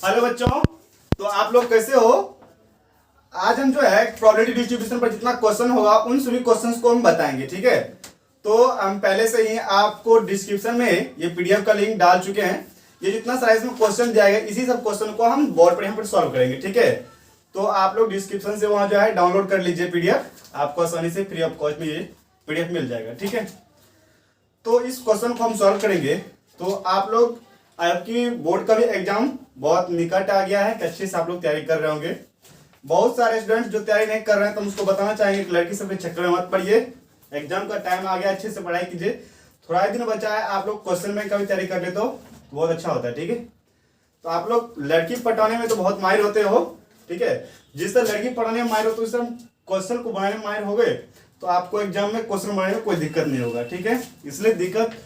Hello बच्चों, तो आप लोग कैसे हो। आज हम जो है प्रोबेबिलिटी डिस्ट्रीब्यूशन पर जितना क्वेश्चन होगा उन सभी क्वेश्चंस को हम बताएंगे, ठीक है। तो हम पहले से ही आपको डिस्क्रिप्शन में ये पीडीएफ का लिंक डाल चुके हैं। ये जितना सारा इसमें क्वेश्चन जाएगा इसी सब क्वेश्चन को हम बोर्ड पर यहाँ पर सॉल्व करेंगे, ठीक है। तो आप लोग डिस्क्रिप्शन से वहां जो है डाउनलोड कर लीजिए पीडीएफ, आपको आसानी से फ्री ऑफ कॉस्ट में ये पीडीएफ मिल जाएगा, ठीक है। तो इस क्वेश्चन को हम सॉल्व करेंगे। तो आप लोग, आपकी बोर्ड का भी एग्जाम बहुत निकट आ गया है कि अच्छे से आप लोग तैयारी कर रहे होंगे। बहुत सारे स्टूडेंट्स जो तैयारी नहीं कर रहे हैं तो हम उसको बताना चाहेंगे कि लड़की सब के चक्कर में मत पड़िए। एग्जाम का टाइम आ गया, अच्छे से पढ़ाई कीजिए। थोड़ा ही दिन बचा है, आप लोग क्वेश्चन बैंक का भी तैयारी कर ले तो बहुत अच्छा होता है, ठीक है। तो आप लोग लड़की पटाने में तो बहुत माहिर होते हो, ठीक है। जिस तरह लड़की पढ़ाने में माहिर हो तो इस तरह क्वेश्चन को बनाने में माहिर हो गए तो आपको एग्जाम में क्वेश्चन बनाने में कोई दिक्कत नहीं होगा, ठीक है। इसलिए दिक्कत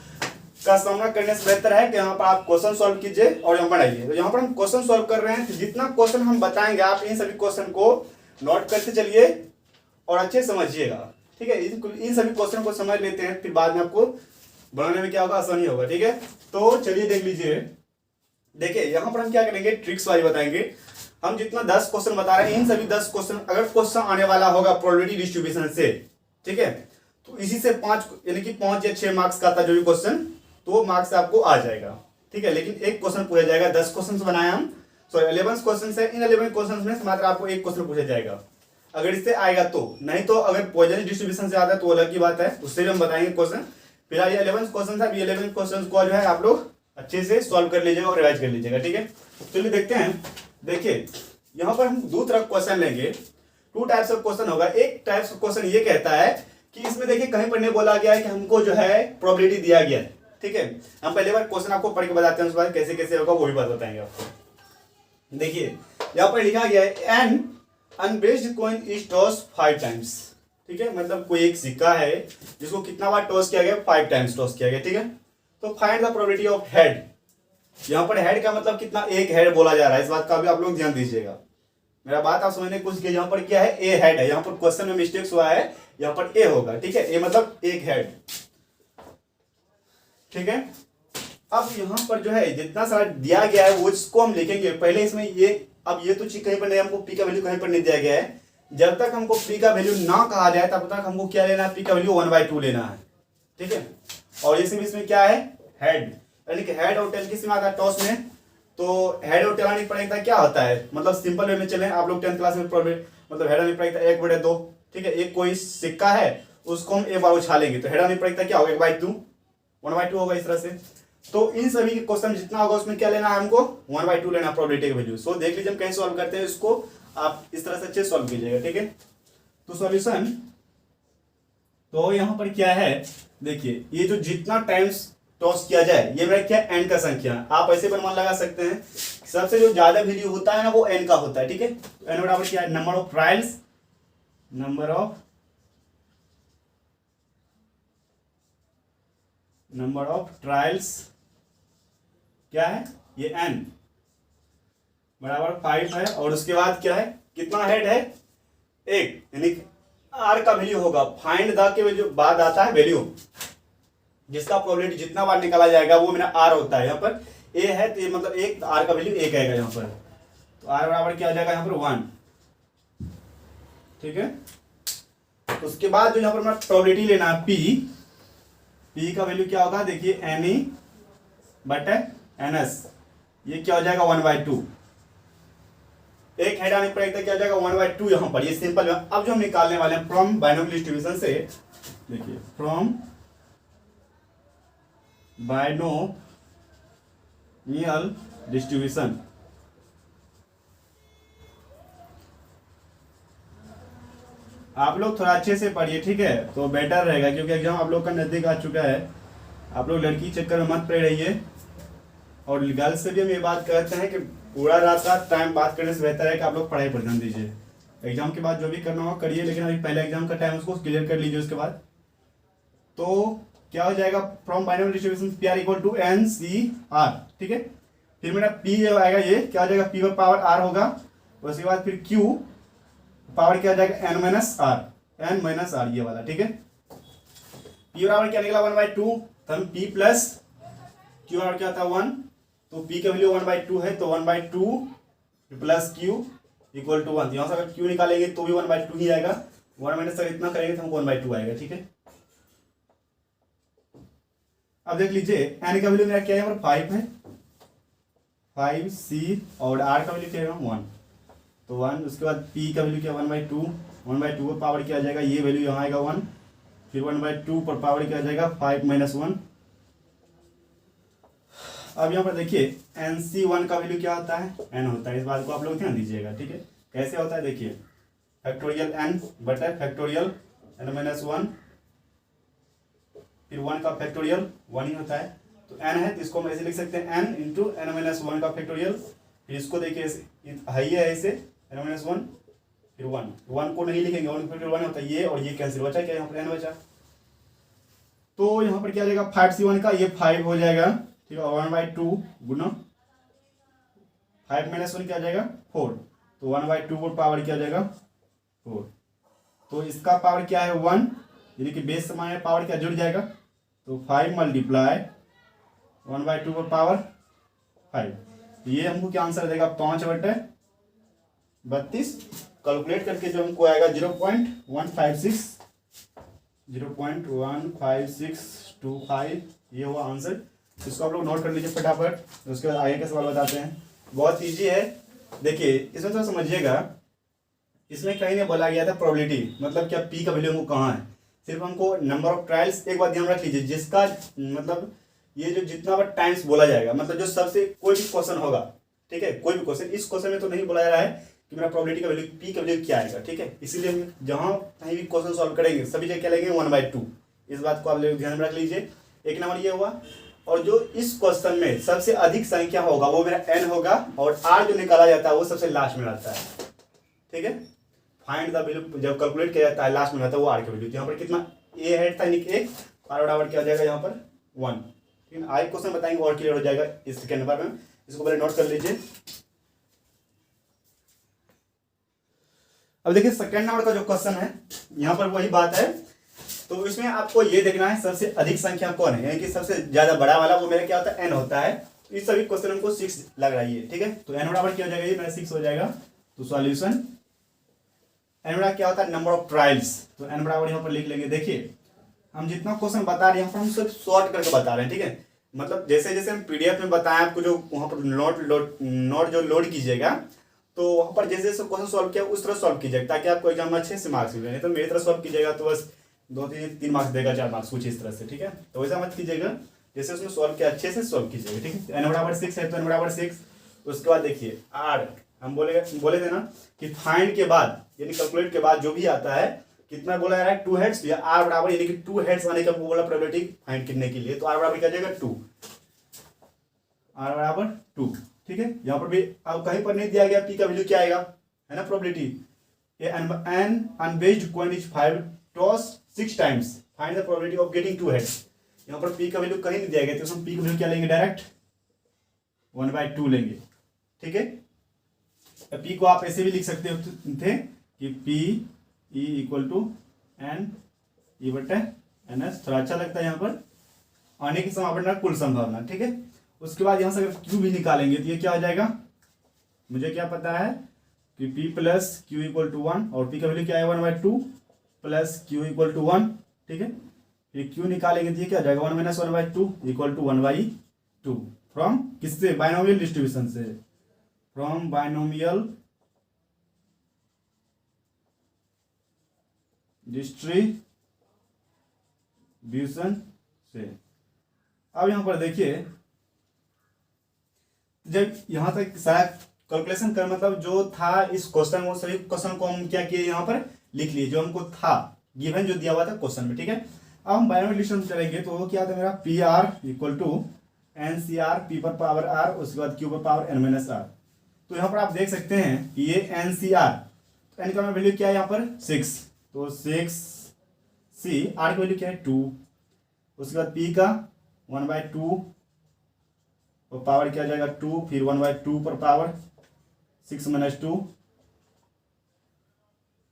का सामना करने से बेहतर है कि यहाँ पर आप क्वेश्चन सॉल्व कीजिए और यहाँ बनाइए। तो यहाँ पर हम क्वेश्चन सॉल्व कर रहे हैं, तो जितना क्वेश्चन हम बताएंगे आप इन सभी क्वेश्चन को नोट करते चलिए और अच्छे समझिएगा, ठीक है। इन सभी क्वेश्चन को समझ लेते हैं, फिर बाद में आपको बनाने में क्या होगा, आसानी होगा, ठीक है। तो चलिए देख लीजिए। देखिए यहाँ पर हम क्या करेंगे, ट्रिक्स वाइज बताएंगे। हम जितना 10 क्वेश्चन बता रहे हैं इन सभी 10 क्वेश्चन, अगर क्वेश्चन आने वाला होगा प्रोबेबिलिटी डिस्ट्रीब्यूशन से, ठीक है, तो इसी से 5 यानी कि 5 या 6 मार्क्स का था जो भी क्वेश्चन, तो वो मार्क्स आपको आ जाएगा, ठीक है। लेकिन एक क्वेश्चन पूछा जाएगा, 10 क्वेश्चन बनाए हम, सॉरी 11 क्वेश्चन है। इन 11 क्वेश्चन में से मात्र आपको एक क्वेश्चन पूछा जाएगा, अगर इससे आएगा तो। नहीं तो अगर पॉइजन डिस्ट्रीब्यूशन से आता है तो अलग की बात है, उससे भी हम बताएंगे क्वेश्चन। फिलहाल ये 11 क्वेश्चन है, 11 क्वेश्चन को जो है आप लोग अच्छे से सॉल्व कर लीजिएगा और रिवाइज कर लीजिएगा, ठीक है। चलिए देखते हैं। देखिए यहाँ पर हम दो तरह क्वेश्चन लेंगे, 2 टाइप्स ऑफ क्वेश्चन होगा। एक टाइप्स ऑफ क्वेश्चन ये कहता है कि इसमें देखिए कहीं पर नहीं बोला गया है कि हमको जो है प्रोबेबिलिटी दिया गया है, ठीक है। हम पहले बार क्वेश्चन आपको पढ़ के बताते हैं, उसके बाद कैसे कैसे होगा वो भी बात बताएंगे आपको। देखिए यहाँ पर लिखा गया है an unbiased coin is toss 5 times, ठीक है। मतलब कोई एक सिक्का है जिसको कितना बार टॉस किया गया, 5 टाइम्स टॉस किया गया, ठीक है। तो find the probability of head. यहाँ पर हेड का मतलब कितना, एक हेड बोला जा रहा है, इस बात का भी आप लोग ध्यान दीजिएगा। मेरा बात आप समझने की कोशिश कीजिए। यहाँ पर क्या है, ए हेड है। यहाँ पर क्वेश्चन में मिस्टेक्स हुआ है, यहाँ पर ए होगा, ठीक है। ए मतलब एक हेड, ठीक है। अब यहाँ पर जो है जितना सारा दिया गया है वो इसको हम लिखेंगे पहले इसमें। ये अब ये तो चीज कहीं पर नहीं, हमको पी का वैल्यू कहीं पर नहीं दिया गया है। जब तक हमको पी का वैल्यू ना कहा जाए तब तक हमको क्या लेना है, पी का वैल्यू 1/2 लेना है, ठीक है। और इसमें क्या है, हेड, यानी कि हेड और टेल किसमें आता है, टॉस में। तो हेड और टेल आने पर क्या होता है, मतलब सिंपल वे में चले आप लोग 10th क्लास में मतलब हेड आने पर 1/2, ठीक है। एक कोई सिक्का है उसको हम एक बार उछालेंगे तो हेड आने पर क्या होगा, 1/2 होगा, इस तरह से। तो इन सभी के क्वेश्चन जितना होगा उसमें क्या लेना है, हमको 1/2 लेना प्रोबेबिलिटी की वैल्यू। सो देख लीजिए हम कैसे सॉल्व करते हैं इसको, आप इस तरह से अच्छे सॉल्व कीजिएगा, ठीक है। तो सॉल्यूशन, तो यहाँ पर क्या है, देखिए ये जो जितना टाइम्स टॉस किया जाए ये मेरा क्या, एन का संख्या। आप ऐसे अनुमान लगा सकते हैं सबसे जो ज्यादा वैल्यू होता है ना वो एन का होता है, ठीक है। तो एन बराबर क्या है, number of trials, number of trials क्या है, ये एन बराबर 5 है। और उसके बाद क्या है, कितना हेड है, एक, यानी आर का वैल्यू होगा। फाइंड द के वैल्यू बाद आता है वैल्यू, जिसका प्रोबेबिलिटी जितना बार निकाला जाएगा वो मेरा आर होता है। यहाँ पर ए है तो ये मतलब एक, आर का वैल्यू एक आएगा यहाँ पर। तो आर बराबर क्या आ जाएगा यहाँ पर 1, ठीक है। उसके बाद जो यहाँ पर मेरा प्रोबेबिलिटी लेना है पी का वैल्यू क्या होगा, देखिए एन ई बटे एन एस, ये क्या हो जाएगा 1/2। एक हेड आने पर क्या हो जाएगा 1/2 यहाँ पर, ये सिंपल। अब जो हम निकालने वाले हैं फ्रॉम बाइनोमियल डिस्ट्रीब्यूशन से, देखिए फ्रॉम बाइनोमियल डिस्ट्रीब्यूशन, आप लोग थोड़ा अच्छे से पढ़िए, ठीक है, तो बेटर रहेगा क्योंकि एग्जाम आप लोग का नजदीक आ चुका है। आप लोग लड़की चक्कर में मत पड़ रहिए। और गर्ल्स से भी हम ये बात कहते हैं कि पूरा रात टाइम बात करने से बेहतर है कि आप लोग पढ़ाई पर ध्यान दीजिए। एग्जाम के बाद जो भी करना हो करिए, लेकिन अभी पहले एग्जाम का टाइम उसको क्लियर कर लीजिए। उसके बाद तो क्या हो जाएगा, from binomial distribution P R equal to N C R, ठीक है। फिर मेरा पी जो आएगा ये क्या हो जाएगा, पी पर पावर आर होगा। उसके बाद फिर क्यू पावर क्या हो जाएगा, एन माइनस आर, ये वाला, ठीक है। पी बराबर क्या निकला 1/2, तो हम पी प्लस क्यू बराबर क्या था 1, तो p का वैल्यू 1/2 है, तो 1/2 प्लस q इक्वल टू 1। यहाँ से अगर q निकालेंगे तो भी 1/2 ही आएगा, 1 माइनस अगर इतना करेंगे तो हमको 1/2 आएगा। ठीक है, अब देख लीजिए n का वैल्यू मेरा क्या है, यहाँ पर 5 है, 5c, और r का वैल्यू क्या है 1, तो 1। उसके बाद p का वैल्यू क्या 1/2, 1/2 पर पावर क्या आ जाएगा, ये वैल्यू यहाँ आएगा 1, फिर 1/2 पर पावर क्या आ जाएगा 5 माइनस 1। अब यहाँ पर देखिए NC1 का वैल्यू क्या होता है, n होता है। इस बात को आप लोग ध्यान दीजिएगा। ठीक है, कैसे होता है देखिए, फैक्टोरियल n बटा फैक्टोरियल n माइनस 1, फिर 1 का फैक्टोरियल 1 ही होता है, तो n है तो इसको हम ऐसे लिख सकते हैं n इंटू n माइनस 1 का फैक्टोरियल। फिर इसको देखिए है ऐसे n माइनस 1, फिर 1 को नहीं लिखेंगे, 1 फैक्टोरियल 1 होता है ये, और ये कैंसिल बचा, क्या यहाँ पर n बचा, तो यहाँ पर क्या आ जाएगा 5c1 का, ये 5 हो जाएगा। ठीक है, 1/2 गुना 5 माइनस 1 क्या आ जाएगा 4, तो 1/2 पर पावर क्या आ जाएगा 4, तो इसका पावर क्या है 1, यानी कि बेस समान है, पावर क्या जुड़ जाएगा, तो 5 मल्टीप्लाई 1/2 पर पावर 5, ये हमको क्या आंसर देगा 5/32। कैलकुलेट करके जो हमको आएगा 0.15625, ये हुआ आंसर। इसको आप लोग नोट कर लीजिए फटाफट, उसके बाद आगे के सवाल बताते हैं। बहुत इजी है, देखिए इसमें थोड़ा समझिएगा। इसमें कहीं नहीं बोला गया था प्रोबेबिलिटी, मतलब क्या पी का वैल्यू हमको कहाँ है, सिर्फ हमको नंबर ऑफ ट्रायल्स। एक बात ध्यान रख लीजिए, जिसका मतलब ये जो जितना बार टाइम्स बोला जाएगा, मतलब जो सबसे कोई भी क्वेश्चन होगा, ठीक है, कोई भी क्वेश्चन, इस क्वेश्चन में तो नहीं बोला जा रहा है कि मेरा प्रोबेबिलिटी का वैल्यू पी का वैल्यू क्या आएगा। ठीक है, इसीलिए हम जहाँ कहीं भी क्वेश्चन सॉल्व करेंगे सभी जगह क्या लेंगे 1/2। इस बात को आप लोग ध्यान में रख लीजिए। एक नंबर ये हुआ, और जो इस क्वेश्चन में सबसे अधिक संख्या होगा वो मेरा n होगा, और r जो निकाला जाता है वो सबसे लास्ट में रहता है। ठीक है, फाइंड द वैल्यू जब कैलकुलेट किया जाता है लास्ट में रहता है वो r का वैल्यू। यहाँ पर कितना a है था, यानी कि 1, r बराबर क्या हो जाएगा यहाँ पर 1। ठीक है, आगे क्वेश्चन बताएंगे और क्लियर हो जाएगा इस सेकंड नंबर में, इसको पहले नोट कर लीजिए। अब देखिए सेकंड नंबर का जो क्वेश्चन है, यहाँ पर वही बात है, तो इसमें आपको ये देखना है सबसे अधिक संख्या कौन है, यानी कि सबसे ज्यादा बड़ा वाला वो मेरा क्या होता है n होता है। इस सभी क्वेश्चन हमको 6 लग रहा है। ठीक है, तो n बराबर क्या हो जाएगा, ये मेरा 6 हो जाएगा। तो सॉल्यूशन n बराबर क्या होता है नंबर ऑफ ट्रायल्स, तो n बराबर यहाँ पर लिख लेंगे। देखिए हम जितना क्वेश्चन बता रहे हैं यहाँ पर हम सिर्फ शॉर्ट करके बता रहे हैं। ठीक है, मतलब जैसे जैसे हम PDF में बताएं आपको, जो वहाँ पर नोट जो लोड कीजिएगा, तो वहाँ पर जैसे जैसे क्वेश्चन सॉल्व किया उस तरह सॉल्व कीजिएगा, ताकि आपको एग्जाम में अच्छे से मार्क्स मिले। नहीं तो मेरी तरह सॉल्व कीजिएगा तो बस 2-3 मार्क्स देगा, 4 मार्क्स, कुछ इस तरह से। ठीक है, तो वैसा मत कीजिएगा, जैसे उसमें सॉल्व किया अच्छे से सॉल्व कीजिएगा। ठीक है, n बराबर 6 है तो n बराबर 6। उसके बाद देखिए r, हम बोले थे ना कि फाइंड के बाद यानी कैलकुलेट के बाद जो भी आता है कितना बोला जा रहा है 2 हेड्स, या r बराबर यानी कि 2 हेड्स आने का बोला प्रोबेबिलिटी फाइंड करने के लिए, तो r बराबर क्या जाएगा 2, r बराबर 2। ठीक है, यहाँ पर भी अब कहीं पर नहीं दिया गया p का वैल्यू क्या आएगा, है ना probability, an unbatched coin is 5 tossed 6 times, find the probability of getting 2 heads। यहाँ पर p का वैल्यू कहीं नहीं दिया गया, तो हम p का वैल्यू क्या लेंगे, डायरेक्ट 1/2 लेंगे। ठीक है, p को आप ऐसे भी लिख सकते थे कि p e equal to n e बटे ns, थोड़ा अच्छा लगता है यहाँ पर, आने की संभावना कुल संभावना। ठीक है, उसके बाद यहाँ से अगर q भी निकालेंगे तो ये क्या हो जाएगा, मुझे क्या पता है कि p plus Q equal to 1, और p का वैल्यू क्या है 1/2 प्लस क्यू इक्वल टू 1। ठीक है, फिर q निकालेंगे तो ये क्या हो जाएगा 1 माइनस 1/2 इक्वल टू 1/2, फ्रॉम किससे, बाइनोमियल डिस्ट्रीब्यूशन से, फ्रॉम बाइनोमियल डिस्ट्रीब्यूशन से। अब यहाँ पर देखिए, जब यहाँ तक सारा कैलकुलेशन कर मतलब जो था इस क्वेश्चन, वो सभी क्वेश्चन को हम क्या किए यहाँ पर लिख लिए, जो हमको था गिवन जो दिया हुआ था क्वेश्चन में। ठीक है, अब हम बाइनोमियल डिस्ट्रीब्यूशन चलेंगे तो वो क्या था मेरा P R equal to N C R, P पर पावर आर, उसके बाद क्यू पर पावर एन माइनस आर। तो यहाँ पर आप देख सकते हैं कि ये एन सी आर, तो एन का वैल्यू क्या है यहाँ पर 6, तो 6 सी, आर की वैल्यू क्या है 2, उसके बाद पी का 1/2 और पावर क्या आ जाएगा 2, फिर 1/2 पर पावर 6 माइनस 2।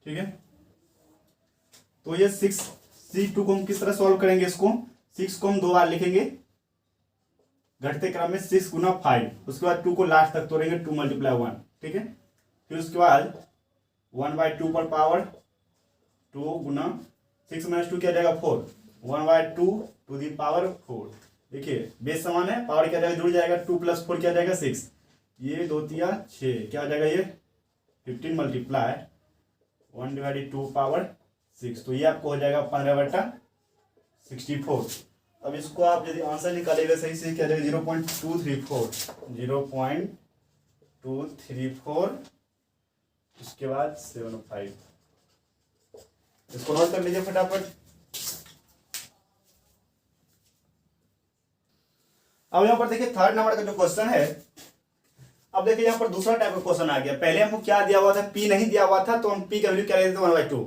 ठीक है, तो ये 6c2 को हम किस तरह सॉल्व करेंगे, इसको 6 को हम 2 बार लिखेंगे, घटते क्रम में 6 गुना 5, उसके बाद 2 को लास्ट तक तोड़ेंगे, 2 × 1, ठीक है। फिर उसके बाद 1/2 पर पावर 2 गुना 6 - 2 क्या जाएगा 4, 1/2 टू दी पावर 4। देखिए बेस समान है, पावर क्या जाएगा जुड़ जाएगा, 2 + 4 क्या जाएगा 6, ये 2 × 6 क्या हो जाएगा, ये 15 × 1/2 पावर 6, तो ये आपको हो जाएगा 15/64। अब इसको आप यदि आंसर निकालेगा सही से क्या जाएगा 0.234, उसके बाद 75। इसको नोट कर लीजिए फटाफट। अब यहाँ पर देखिए थर्ड नंबर का जो क्वेश्चन है, अब देखिए यहाँ पर दूसरा टाइप का क्वेश्चन आ गया। पहले हमको क्या दिया हुआ था, पी नहीं दिया हुआ था, तो हम पी का वैल्यू क्या लेते थे 1/2।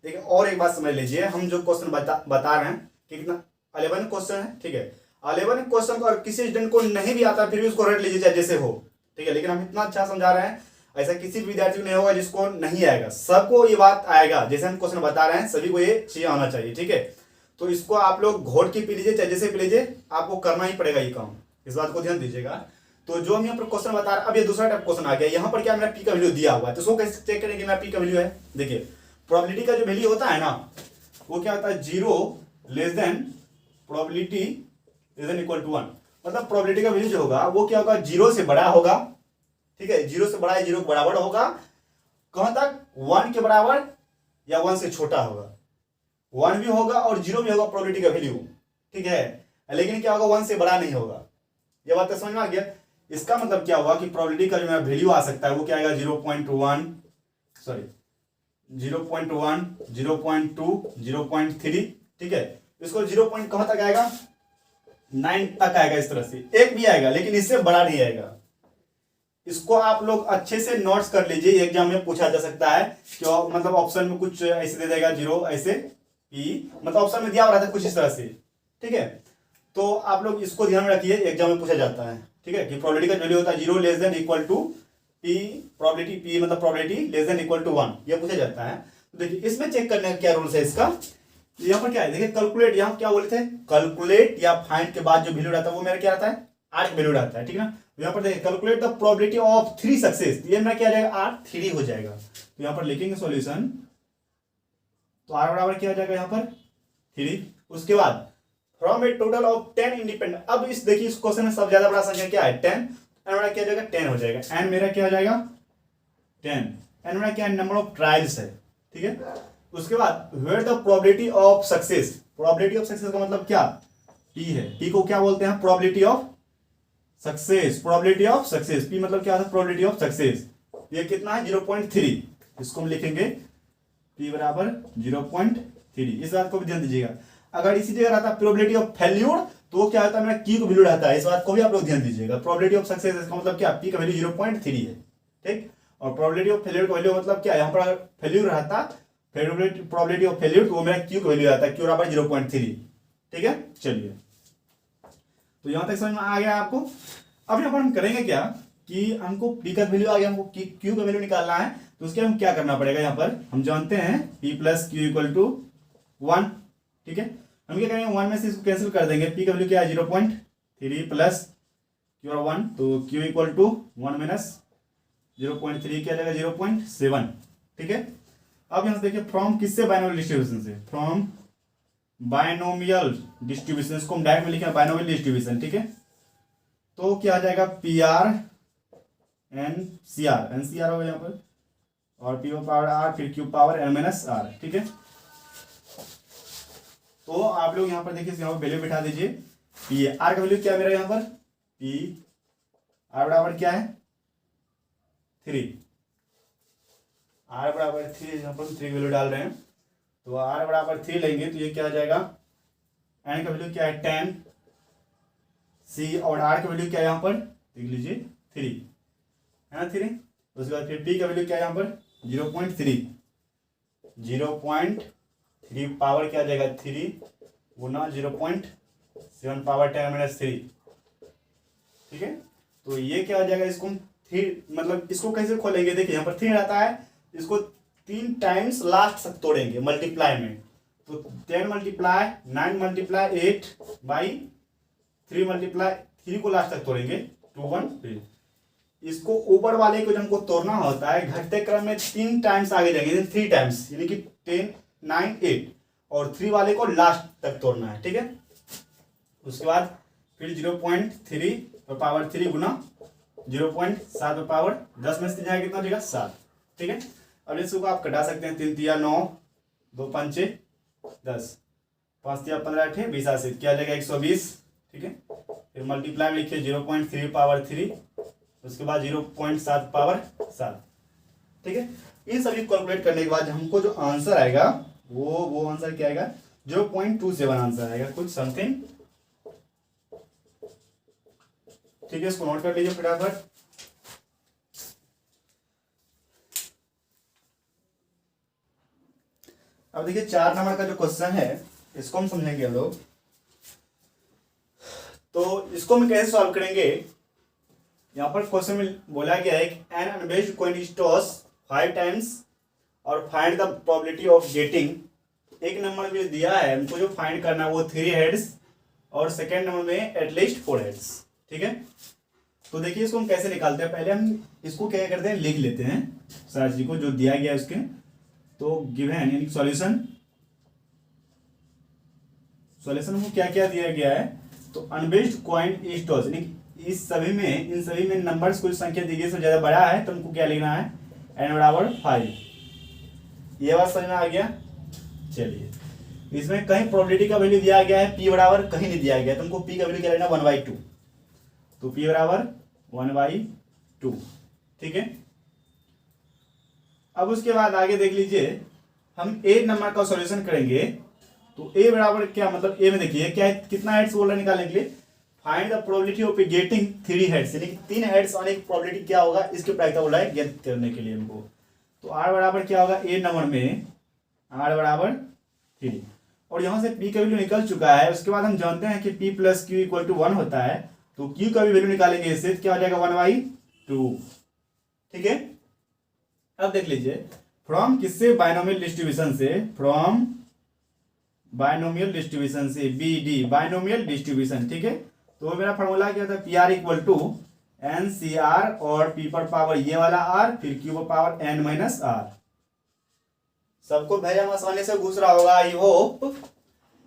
देखिए और एक बात समझ लीजिए, हम जो क्वेश्चन बता रहे हैं कि कितना 11 क्वेश्चन है, ठीक है। 11 क्वेश्चन को और किसी स्टूडेंट को नहीं भी आता फिर भी उसको रट लीजिए चाहे जैसे हो, ठीक है। लेकिन हम इतना अच्छा समझा रहे हैं, ऐसा किसी भी विद्यार्थी को नहीं होगा जिसको नहीं आएगा, सबको ये बात आएगा। जैसे हम क्वेश्चन बता रहे हैं सभी को ये चीज आना चाहिए, ठीक है। तो इसको आप लोग घोट के पी लीजिए चाहे जैसे पी लीजिए, आपको करना ही पड़ेगा ये काम, इस बात को ध्यान दीजिएगा। तो जो हम यहाँ पर क्वेश्चन बता रहे हैं, अब ये दूसरा टाइप क्वेश्चन आ गया। यहाँ पर क्या मेरा पी का वैल्यू दिया हुआ है, तो उसको कैसे चेक करेंगे मेरा पी का वैल्यू है। देखिए प्रोबेबिलिटी का जो वैल्यू होता है ना, वो क्या होता है 0 < प्रोबेबिलिटी > 1। मतलब प्रोबेबिलिटी का वैल्यू जो होगा वो क्या होगा 0 से बड़ा होगा, ठीक है। 0 से बड़ा या 0 के बराबर होगा, कहां तक 1 के बराबर या 1 से छोटा होगा, 1 भी होगा और 0 भी होगा प्रोबेबिलिटी का वैल्यू, ठीक है। लेकिन क्या होगा 1 से बड़ा नहीं होगा। ये बात तो समझ में आ गया। इसका मतलब क्या हुआ कि प्रोबेबिलिटी का जो मेरा वैल्यू आ सकता है वो क्या आएगा 0.1, 0.2, 0.3, ठीक है। इसको 0 पॉइंट कहां तक आएगा 9 तक आएगा, इस तरह से एक भी आएगा, लेकिन इससे बड़ा नहीं आएगा। इसको आप लोग अच्छे से नोट्स कर लीजिए, एग्जाम में पूछा जा सकता है। क्यों, मतलब ऑप्शन में कुछ ऐसे दे देगा 0 ऐसे पी, मतलब ऑप्शन में दिया हुआ रहता है कुछ इस तरह से, ठीक है। तो आप लोग इसको ध्यान में रखिए, एग्जाम में पूछा जाता है, ठीक है, कि प्रोबेबिलिटी का वैल्यू होता है 0 <= पी, प्रोबेबिलिटी पी मतलब प्रोबेबिलिटी <= 1, ये पूछा जाता है। तो देखिए इसमें चेक करने का क्या रूल्स है इसका, यहाँ पर क्या है देखिए कैलकुलेट, यहाँ क्या बोले थे कैलकुलेट या फाइंड के बाद जो वैल्यू रहता है वो मेरा क्या आता है आर वैल्यू रहता है, ठीक है ना। यहाँ पर देखिए calculate the probability of 3 success, ये मेरा क्या आ जाएगा आर 3 हो जाएगा। तो यहाँ पर लिखेंगे सॉल्यूशन, तो आर बराबर क्या हो जाएगा यहाँ पर 3। उसके बाद from A total of 10 independent, अब इस देखिए इस क्वेश्चन में सबसे ज्यादा बड़ा संख्या क्या है 10, एन मेरा क्या हो जाएगा 10 हो जाएगा, एन मेरा क्या हो जाएगा 10, एन मेरा क्या नंबर ऑफ ट्रायल्स है, ठीक है। उसके बाद where the probability of success, probability of success का मतलब क्या पी है, पी को क्या बोलते हैं probability of success, probability of success, P मतलब क्या है प्रोबेबिलिटी ऑफ सक्सेस। ये कितना है 0.3, इसको हम लिखेंगे पी बराबर 0.3, इस बात को भी ध्यान दीजिएगा। अगर इसी जगह रहता प्रोबेबिलिटी ऑफ फेल्यूर तो वो क्या होता है मेरा की का वैल्यू रहता है, इस बात को भी आप लोग ध्यान दीजिएगा। प्रोबेबिलिटी ऑफ सक्सेस इसका मतलब क्या पी का वैल्यू 0.3 है, ठीक। और प्रोबेबिलिटी ऑफ फेल्यूर का वैल्यू मतलब क्या, यहाँ पर फेल्यूर रहता प्रोबेबिलिटी ऑफ फेल्यूर तो वो मेरा क्यू का वैल्यू आता है, क्यू बराबर 0.3, ठीक है। चलिए तो यहां तक समझ में आ गया आपको। अब यहाँ पर हम करेंगे क्या कि हमको पी का वैल्यू आ गया, हमको क्यू का वैल्यू निकालना है, तो उसके हम क्या करना पड़ेगा, यहाँ पर हम जानते हैं P plus Q equal to 1, ठीक है। हम क्या करेंगे 1 में से इसको कैंसिल कर देंगे, पी का वैल्यू क्या है 0.3 प्लस क्यू और 1, तो क्यू इक्वल टू 1 माइनस 0.3 क्या जाएगा 0.7, ठीक है। अब यहां से देखिए फ्रॉम किससे बाइनोमियल डिस्ट्रीब्यूशन से, फ्रॉम बाइनोमियल डिस्ट्रीब्यूशन, इसको हम डायरेक्ट में लिखे बाइनोमियल डिस्ट्रीब्यूशन, ठीक है। तो क्या आ जाएगा P R N C R होगा यहाँ पर, और पी पावर आर फिर Q power N minus R, ठीक है। तो आप लोग यहाँ पर देखिए यहाँ पर वैल्यू बिठा दीजिए, पी आर का वैल्यू क्या है मेरा यहाँ पर पी आर बराबर क्या है 3, आर बराबर 3, यहाँ पर 3 वैल्यू डाल रहे हैं, तो आर बराबर 3 लेंगे तो ये क्या आ जाएगा एन का वैल्यू क्या है 10, सी और आर का वैल्यू क्या है यहाँ पर देख लीजिए 3 है ना 3। उसके बाद फिर पी का वैल्यू क्या है यहाँ पर 0.3 पावर क्या आ जाएगा 3 गुना 0.7 पावर 10-3, ठीक है। तो ये क्या हो जाएगा, इसको हम 3 मतलब इसको कैसे खोलेंगे, देखिए यहाँ पर 3 रहता है, इसको 3 टाइम्स लास्ट तक तोड़ेंगे मल्टीप्लाई में, तो 10 × 9 × 8 बाई 3 × 3 को लास्ट तक तोड़ेंगे 2 1 3। इसको ऊपर वाले को जब हमको तोड़ना होता है घटते क्रम में 3 टाइम्स आगे जाएंगे, 3 टाइम्स, यानी कि 10 9 8, और 3 वाले को लास्ट तक तोड़ना है, ठीक है। उसके बाद फिर 0.3 पर पावर 3 गुना 0.7 पर पावर 10 में से 3 जाएगा कितना हो जाएगा 7, ठीक है। अब इसको आप कटा सकते हैं, 3 तिया 9, 2 पंचे 10, 5 तिया 15 8 20 80, क्या आ जाएगा 120, ठीक है। फिर मल्टीप्लाई में लिखिए 0.3 पावर 3, उसके बाद 0.7 पावर 7, ठीक है। इन सभी कैलकुलेट करने के बाद हमको जो आंसर आएगा वो आंसर क्या आएगा 0.27 आंसर आएगा, कुछ समथिंग, ठीक है। इसको नोट कर लीजिए फटाफट। अब देखिए 4 नंबर का जो क्वेश्चन है इसको हम समझेंगे हम लोग। तो इसको हम कैसे सॉल्व करेंगे, यहाँ पर क्वेश्चन में बोला गया है an unbiased coin is toss 5 times और find the probability of getting. एक नंबर में दिया है हमको जो फाइंड करना है वो 3 हेड्स और सेकेंड नंबर में एटलीस्ट 4 हेड्स, ठीक है। तो देखिए इसको हम कैसे निकालते हैं, पहले हम इसको क्या करते हैं लिख लेते हैं सारा चीज को जो दिया गया है उसके। तो गिवन यानी सॉल्यूशन को क्या क्या दिया गया है, तो अनबेस्ड कॉइन इज टॉस, इन सभी में नंबर्स कुछ संख्या दी गई से ज्यादा बड़ा है तो हमको क्या लिखना है n बराबर 5। ये बात समझ में आ गया। चलिए इसमें कहीं प्रोबेबिलिटी का वैल्यू दिया गया है p बराबर कहीं नहीं दिया गया, तुमको p का वैल्यू क्या लेना 1/2, तो p बराबर 1/2, ठीक है। अब उसके बाद आगे देख लीजिए हम ए नंबर का सॉल्यूशन करेंगे। तो ए बराबर क्या मतलब ए में देखिए क्या है, कितना हेड्स बोल रहे हैं निकालने के लिए, find the probability of getting 3 heads, यानी कि 3 हेड्स आने की प्रोबेबिलिटी क्या होगा इसके प्रायिकता बोला है ज्ञात करने के लिए हमको। तो आर बराबर क्या होगा ए नंबर में आर बराबर 3, और यहाँ से पी का वैल्यू निकल चुका है। उसके बाद हम जानते हैं कि P plus Q equal to 1 होता है, तो क्यू का भी वैल्यू निकालेंगे इससे, क्या हो जाएगा 1/2, ठीक है। अब देख लीजिए फ्रॉम किससे बायनोमियल डिस्ट्रीब्यूशन से, फ्रॉम बायनोमियल डिस्ट्रीब्यूशन से BD बायनोमियल डिस्ट्रीब्यूशन, ठीक है। तो मेरा फॉर्मूला क्या था PR इक्वल टू NCR और P पर पावर ये वाला R फिर Q पर पावर N माइनस R। सबको भेजा आसानी से घुस रहा होगा आई होप।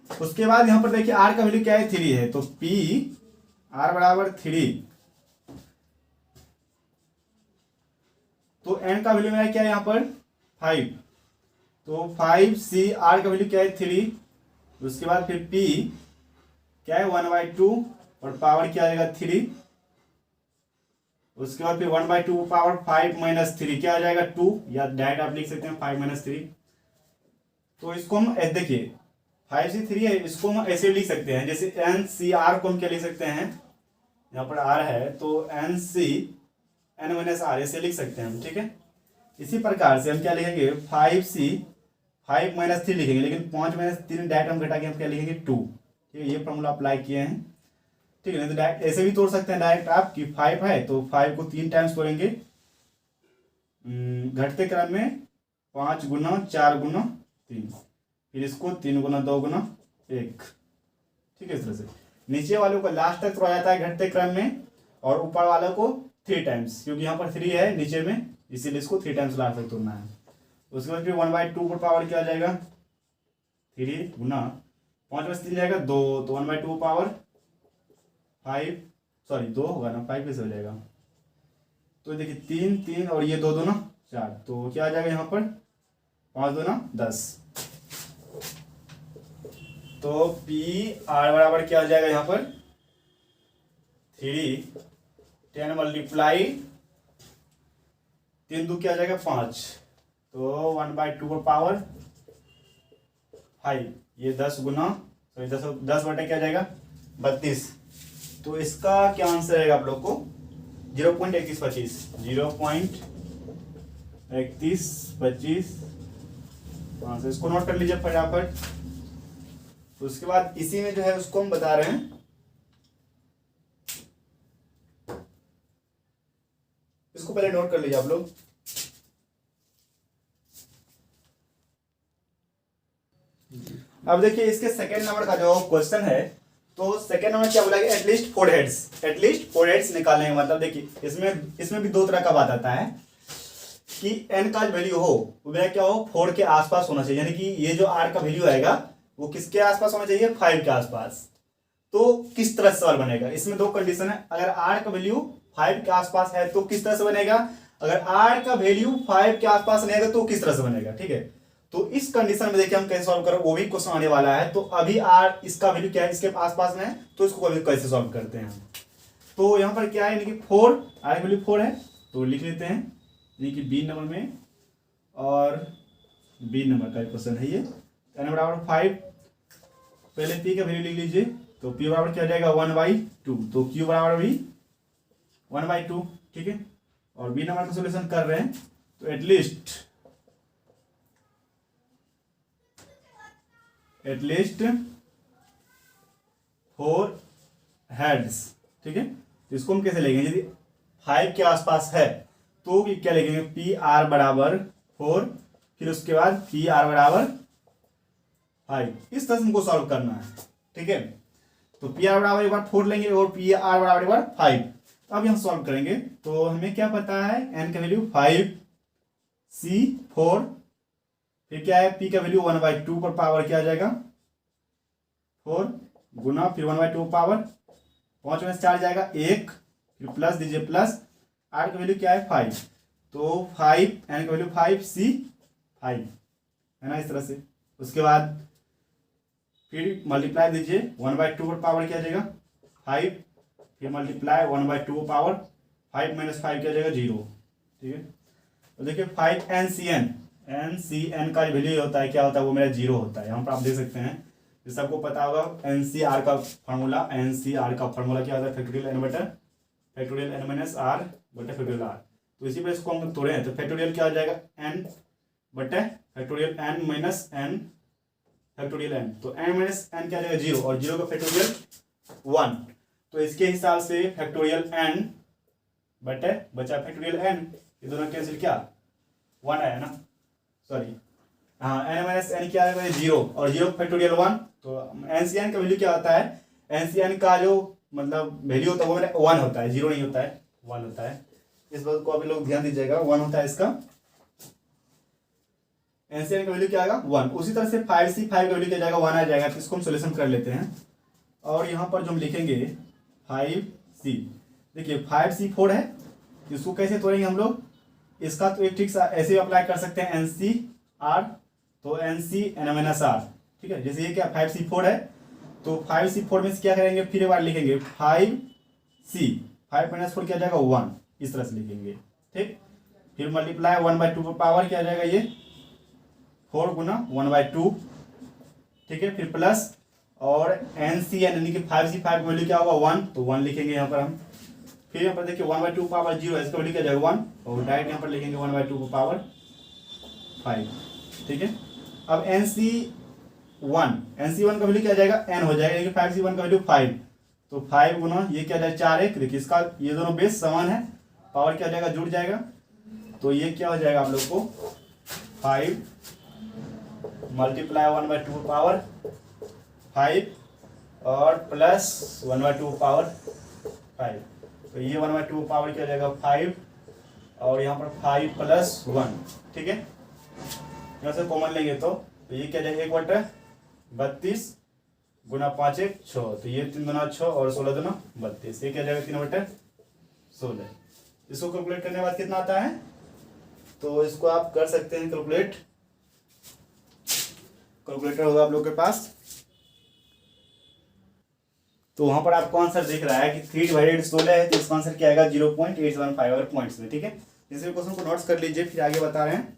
उसके बाद यहाँ पर देखिए R का वैल्यू क्या है 3 है, तो P R बराबर 3, तो N का वैल्यू मेरा क्या है यहाँ पर 5, तो 5C R का वैल्यू क्या है 3, उसके बाद फिर P क्या है 1/2 और पावर क्या आएगा 3, उसके बाद फिर 1/2 पावर 5 माइनस 3 क्या आ जाएगा 2, या डायरेक्ट आप लिख सकते हैं 5 माइनस 3। तो इसको हम देखिए 5C3 है, इसको हम ऐसे लिख सकते हैं जैसे NCR को हम क्या लिख सकते हैं, यहाँ पर R है तो NC N माइनस R ऐसे लिख सकते हैं हम, ठीक है। इसी प्रकार से हम क्या लिखेंगे 5C 5 माइनस 3 लिखेंगे, लेकिन 5 माइनस 3 डायरेक्ट हम घटा के हम क्या लिखेंगे 2, ठीक है। ये फॉर्मूला अप्लाई किए हैं, ठीक है। नहीं तो डायरेक्ट ऐसे भी तोड़ सकते हैं डायरेक्ट आप कि 5 है तो 5 को 3 टाइम्स तोड़ेंगे घटते क्रम में 5 गुना 4 गुना 3, फिर इसको 3 गुना 2 गुना 1, ठीक है। इस तरह से नीचे वालों को लास्ट तक तोड़ा जाता है घटते क्रम में, और ऊपर वालों को 3 टाइम्स, क्योंकि यहाँ पर 3 है नीचे में इसीलिए इसको 3 टाइम्स लास्ट तक तोड़ना है। उसके बाद फिर 1/2 पर पावर क्या आ जाएगा 3 गुना 5 में से 3 जाएगा 2, तो 1/2 पावर 5 सॉरी 2 होगा ना 5 कैसे हो जाएगा, तो देखिए 3 3 और ये 2 2 ना 4, तो क्या आ जाएगा यहाँ पर 5 2 ना 10, तो PR बराबर क्या आ जाएगा यहाँ पर 3 10 मल्टीप्लाई 3 2 क्या आ जाएगा 5, तो 1/2 पर पावर 5, ये 10 गुना सॉरी 10 बटे क्या जाएगा 32। तो इसका क्या आंसर है आप लोग को 0.3125 0.3125 आंसर। इसको नोट कर लीजिए फटाफट। तो उसके बाद इसी में जो है उसको हम बता रहे हैं, इसको पहले नोट कर लीजिए आप लोग। अब देखिए इसके सेकेंड नंबर का जो क्वेश्चन है तो सेकेंड नंबर क्या बोला गया, at least four heads, at least four heads निकालने का मतलब देखिए इसमें भी दो तरह का बात आता है कि n का वैल्यू हो वह क्या हो, 4 के आसपास होना चाहिए, यानी कि ये जो r का वैल्यू आएगा वो किसके आसपास होना चाहिए, 5 के आसपास। तो किस तरह से सवाल बनेगा, इसमें दो कंडीशन है, अगर r का वैल्यू 5 के आसपास है तो किस तरह से बनेगा, अगर r का वैल्यू 5 के आसपास नहीं है तो किस तरह से बनेगा, ठीक है। तो इस कंडीशन में देखिए हम कैसे सॉल्व करें, वो भी क्वेश्चन आने वाला है। तो अभी r इसका वैल्यू क्या है, इसके आसपास में है, तो इसको अभी कैसे सॉल्व करते हैं। तो यहाँ पर क्या है, यानी कि 4, r वैल्यू 4 है तो लिख लेते हैं, यानी कि बी नंबर में, और बी नंबर का क्वेश्चन है ये। n बराबर 5, पहले p का वैल्यू लिख लीजिए, तो p बराबर क्या हो जाएगा 1/2, तो q बराबर भी 1/2, ठीक है। और b नंबर का सॉल्यूशन कर रहे हैं, तो एटलीस्ट 4 हेड्स, ठीक है। तो इसको हम कैसे लेंगे, यदि 5 के आसपास है तो क्या लिखेंगे, पी आर बराबर 4, फिर उसके बाद पी आर बराबर 5, इस तरह से हमको सॉल्व करना है, ठीक है। तो पी आर बराबर एक बार 4 लेंगे और पी आर बराबर एक बार 5। अब हम सॉल्व करेंगे, तो हमें क्या पता है, एन का वैल्यू 5, सी 4, फिर क्या है, पी का वैल्यू 1/2 पर पावर क्या आ जाएगा 4 गुना, फिर 1/2 पावर 5 में 4 जाएगा 1, फिर प्लस दीजिए प्लस, आर का वैल्यू क्या है 5, तो 5, एन का वैल्यू 5, सी 5 है ना, इस तरह से। उसके बाद फिर मल्टीप्लाई दीजिए 1/2 पर पावर क्या आ जाएगा 5, फिर मल्टीप्लाई 1/2 पावर 5 - 5 क्या आ जाएगा 0, ठीक है। तो देखिए 5 एन सी एन का वैल्यू होता है, क्या होता है, वो मेरा 0 होता है। यहाँ पर आप देख सकते हैं, जैसे आपको पता होगा NCR का फार्मूला, क्या होता है, फैक्टोरियल n बटा फैक्टोरियल n माइनस आर बटा फैक्टोरियल आर। तो इसी पर इसको हम तोड़े हैं, तो फैक्टोरियल क्या हो जाएगा n बटा factorial n minus n factorial n, तो n माइनस n क्या आ जाएगा 0, और 0 का फैक्टोरियल 1, तो इसके हिसाब से फैक्टोरियल n बटे बचा फैक्टोरियल n, ये दोनों कैंसिल, क्या 1 आया ना, सॉरी हाँ, n माइनस n क्या आएगा 0, और 0 फैक्टोरियल 1, तो NCN का वैल्यू क्या होता है, NCN का जो मतलब वैल्यू होता है वो मेरा 1 होता है, 0 नहीं होता है, 1 होता है। इस बात को अभी लोग ध्यान दीजिएगा, 1 होता है इसका, NCN का वैल्यू क्या आएगा 1। उसी तरह से 5C 5 का वैल्यू क्या जाएगा 1 आ जाएगा, तो इसको हम सोल्यूशन कर लेते हैं। और यहाँ पर जो हम लिखेंगे 5C, देखिए 5C 4 है, इसको कैसे तोड़ेंगे हम लोग, इसका तो एक ठीक सा ऐसे अप्लाई कर सकते हैं NCR, तो NC n माइनस आर, ठीक है। जैसे ये क्या 5C 4 है, तो 5C 4 में से क्या करेंगे, फिर एक बार लिखेंगे 5C 5 - 4 क्या आ जाएगा 1, इस तरह से लिखेंगे, ठीक। फिर मल्टीप्लाई 1/2 पर पावर क्या आ जाएगा ये 4 गुना 1/2, ठीक है। फिर प्लस, और NCN यानी कि 5C 5 वैल्यू क्या होगा 1, तो 1 लिखेंगे यहाँ पर हम। फिर यहाँ पर देखिए 1/2 पावर 0 है, इसका वैल्यू क्या जाएगा 1, और डायरेक्ट यहाँ पर लिखेंगे 1/2 पावर 5, ठीक है। अब NC1 का वैल्यू क्या जाएगा n हो जाएगा, क्योंकि 5C1 का वैल्यू 5, तो 5 गुना ये क्या जाएगा 4 1, देखिए इसका ये दोनों बेस समान है, पावर क्या जाएगा जुड़ जाएगा, तो ये क्या हो जाएगा आप लोग को 5 मल्टीप्लाई 1/2 पावर 5 और प्लस 1/2 पावर 5, तो ये 1/2 पावर क्या हो जाएगा 5, और यहाँ पर 5 + 1, ठीक है। यहाँ से कॉमन लेंगे तो ये क्या जाएगा 1/32 गुना 5 1 6, तो ये 3 दूना 6 और 16 दूना 32, ये क्या जाएगा 3/16। इसको कैलकुलेट करने के बाद कितना आता है, तो इसको आप कर सकते हैं कैलकुलेटर होगा आप लोग के पास, तो वहां पर आपको आंसर दिख रहा है कि 3/16 है, तो इसका आंसर क्या आएगा 0.875 और पॉइंट्स में, ठीक है। इस क्वेश्चन को नोट्स कर लीजिए, फिर आगे बता रहे हैं।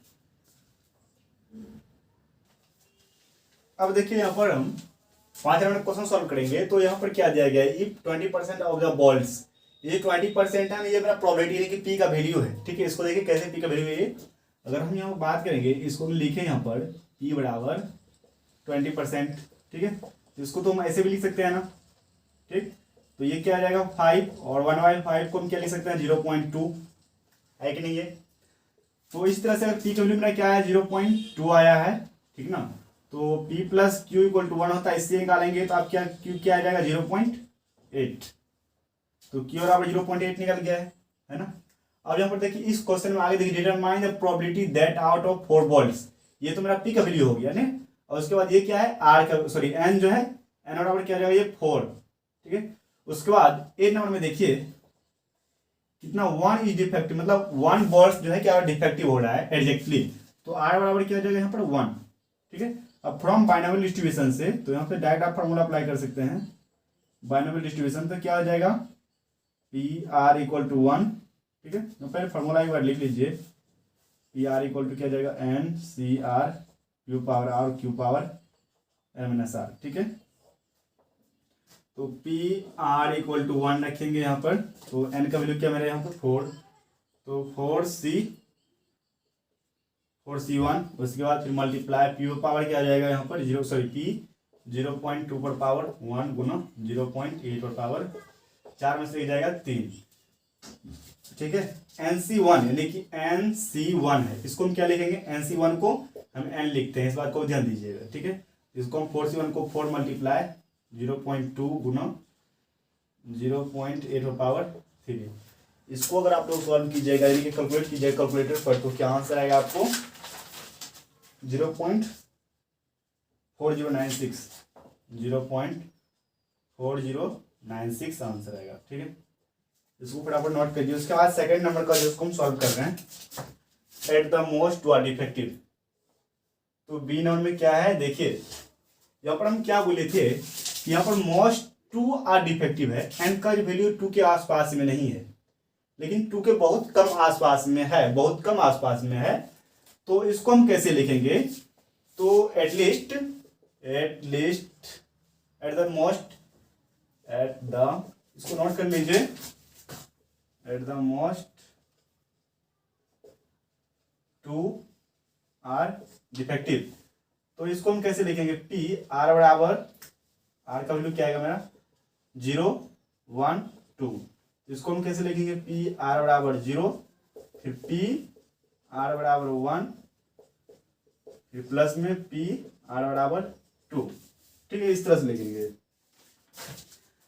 अब देखिए यहाँ पर हम 5 नंबर क्वेश्चन सॉल्व करेंगे, तो यहाँ पर क्या दिया गया है, इफ 20% ऑफ द बॉल्स, ये 20% है, ये मेरा प्रोबेबिलिटी है कि पी का वैल्यू है, ठीक है। इसको देखिए कैसे पी का वैल्यू है, अगर हम यहाँ बात करेंगे, इसको लिखे यहाँ पर पी बराबर 20%, ठीक है। इसको तो हम ऐसे भी लिख सकते हैं ना, ठीक। तो ये क्या आ जाएगा 5, और 1/5 को हम क्या लिख सकते हैं 0.2, है कि नहीं है। तो इस तरह से अगर पी का वैल्यू मेरा क्या है 0.2 आया है, ठीक ना, तो P plus Q equal to 1 होता है, इससे निकालेंगे तो आप क्या Q क्या आ जाएगा 0.8, तो Q बराबर 0.8 निकल गया है ना। अब यहाँ पर देखिए इस क्वेश्चन में आगे देखिए determine the probability that out of 4 balls, ये तो मेरा P का वैल्यू हो गया ना, और उसके बाद ये क्या है R का सॉरी N जो है N बराबर क्या जाएगा ये 4, ठीक है। उसके बाद 8 नंबर में देखिए कितना 1 इज डिफेक्टिव, मतलब 1 बॉल्स जो है क्या डिफेक्टिव हो रहा है एग्जैक्टली, तो R बराबर क्या हो जाएगा यहाँ पर 1, ठीक है। अब फ्रॉम बाइनोमियल डिस्ट्रीब्यूशन से तो यहाँ पे डायरेक्ट आप फॉर्मूला अप्लाई कर सकते हैं, बाइनोमियल डिस्ट्रीब्यूशन तो क्या हो जाएगा पी आर इक्वल टू 1, ठीक है। तो पहले फॉर्मूला एक बार लिख लीजिए, पी आर इक्वल टू क्या जाएगा N C R Q power R Q power M N S R, ठीक है। तो पी आर इक्वल टू 1 रखेंगे यहाँ पर, तो एन का वैल्यू क्या मेरे यहाँ पर 4, तो 4C1, उसके बाद फिर मल्टीप्लाई पी पावर क्या आ जाएगा यहाँ पर 0.2 पर पावर 1 गुना 0.8 पर पावर 4 में से जाएगा 3, ठीक है। NC1 यानी कि NC1 है, इसको हम क्या लिखेंगे NC1 को हम N लिखते हैं, इस बात को ध्यान दीजिएगा, ठीक है। इसको हम 4C1 को 4 मल्टीप्लाई 0.2 गुना 0.8 पर पावर 3, इसको अगर आप लोग सॉल्व कीजिएगा यानी कि कैलकुलेट कीजिएगा कैलकुलेटर पर, तो क्या आंसर आएगा आपको 0.4096 आंसर आएगा, ठीक है। इसको फटाफट नोट करिए। उसके बाद सेकंड नंबर का जिसको हम सॉल्व कर रहे हैं, at the most two are defective, तो बी नंबर में क्या है देखिए, यहाँ पर हम क्या बोले थे, यहाँ पर मोस्ट टू आर डिफेक्टिव है, एन का वैल्यू 2 के आसपास में नहीं है, लेकिन 2 के बहुत कम आसपास में है, बहुत कम आसपास में है, तो इसको हम कैसे लिखेंगे, तो एटलीस्ट एट द मोस्ट इसको नोट कर लीजिए, at the most 2 R defective, तो इसको हम कैसे लिखेंगे पी आर बराबर, आर का वैल्यू क्या आएगा मेरा 0 1 2, इसको हम कैसे लिखेंगे पी आर बराबर 0, फिर पी आर बराबर 1, फिर प्लस में पी आर बराबर 2, ठीक है, इस तरह से लिखेंगे।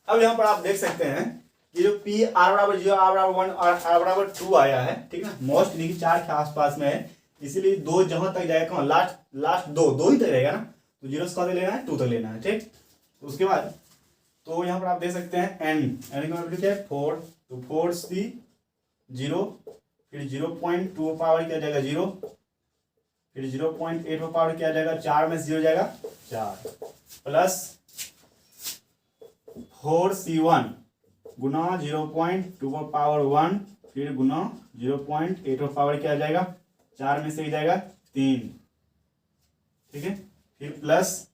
अब यहाँ पर आप देख सकते हैं कि जो पी आर बराबर 0 आर बराबर 1 और आर बराबर 2 आया है, ठीक है, मोस्ट यानी कि 4 के आसपास में है, इसीलिए 2 जहां तक जाएगा कौन लास्ट 2 ही तक रहेगा ना, तो 0 से कौन लेना है 2 तक लेना है, ठीक। तो उसके बाद तो यहाँ पर आप देख सकते हैं एन का वैल्यू क्या है 4, तो 4C0, फिर 0.2 पावर क्या जाएगा 0, फिर 0.8 पर पावर क्या जाएगा 4 में 0 जाएगा 4, प्लस 4C1 गुना 0.2 पर पावर 1, फिर गुना 0.8 पर पावर क्या जाएगा 4 में से जाएगा 3, ठीक है, फिर प्लस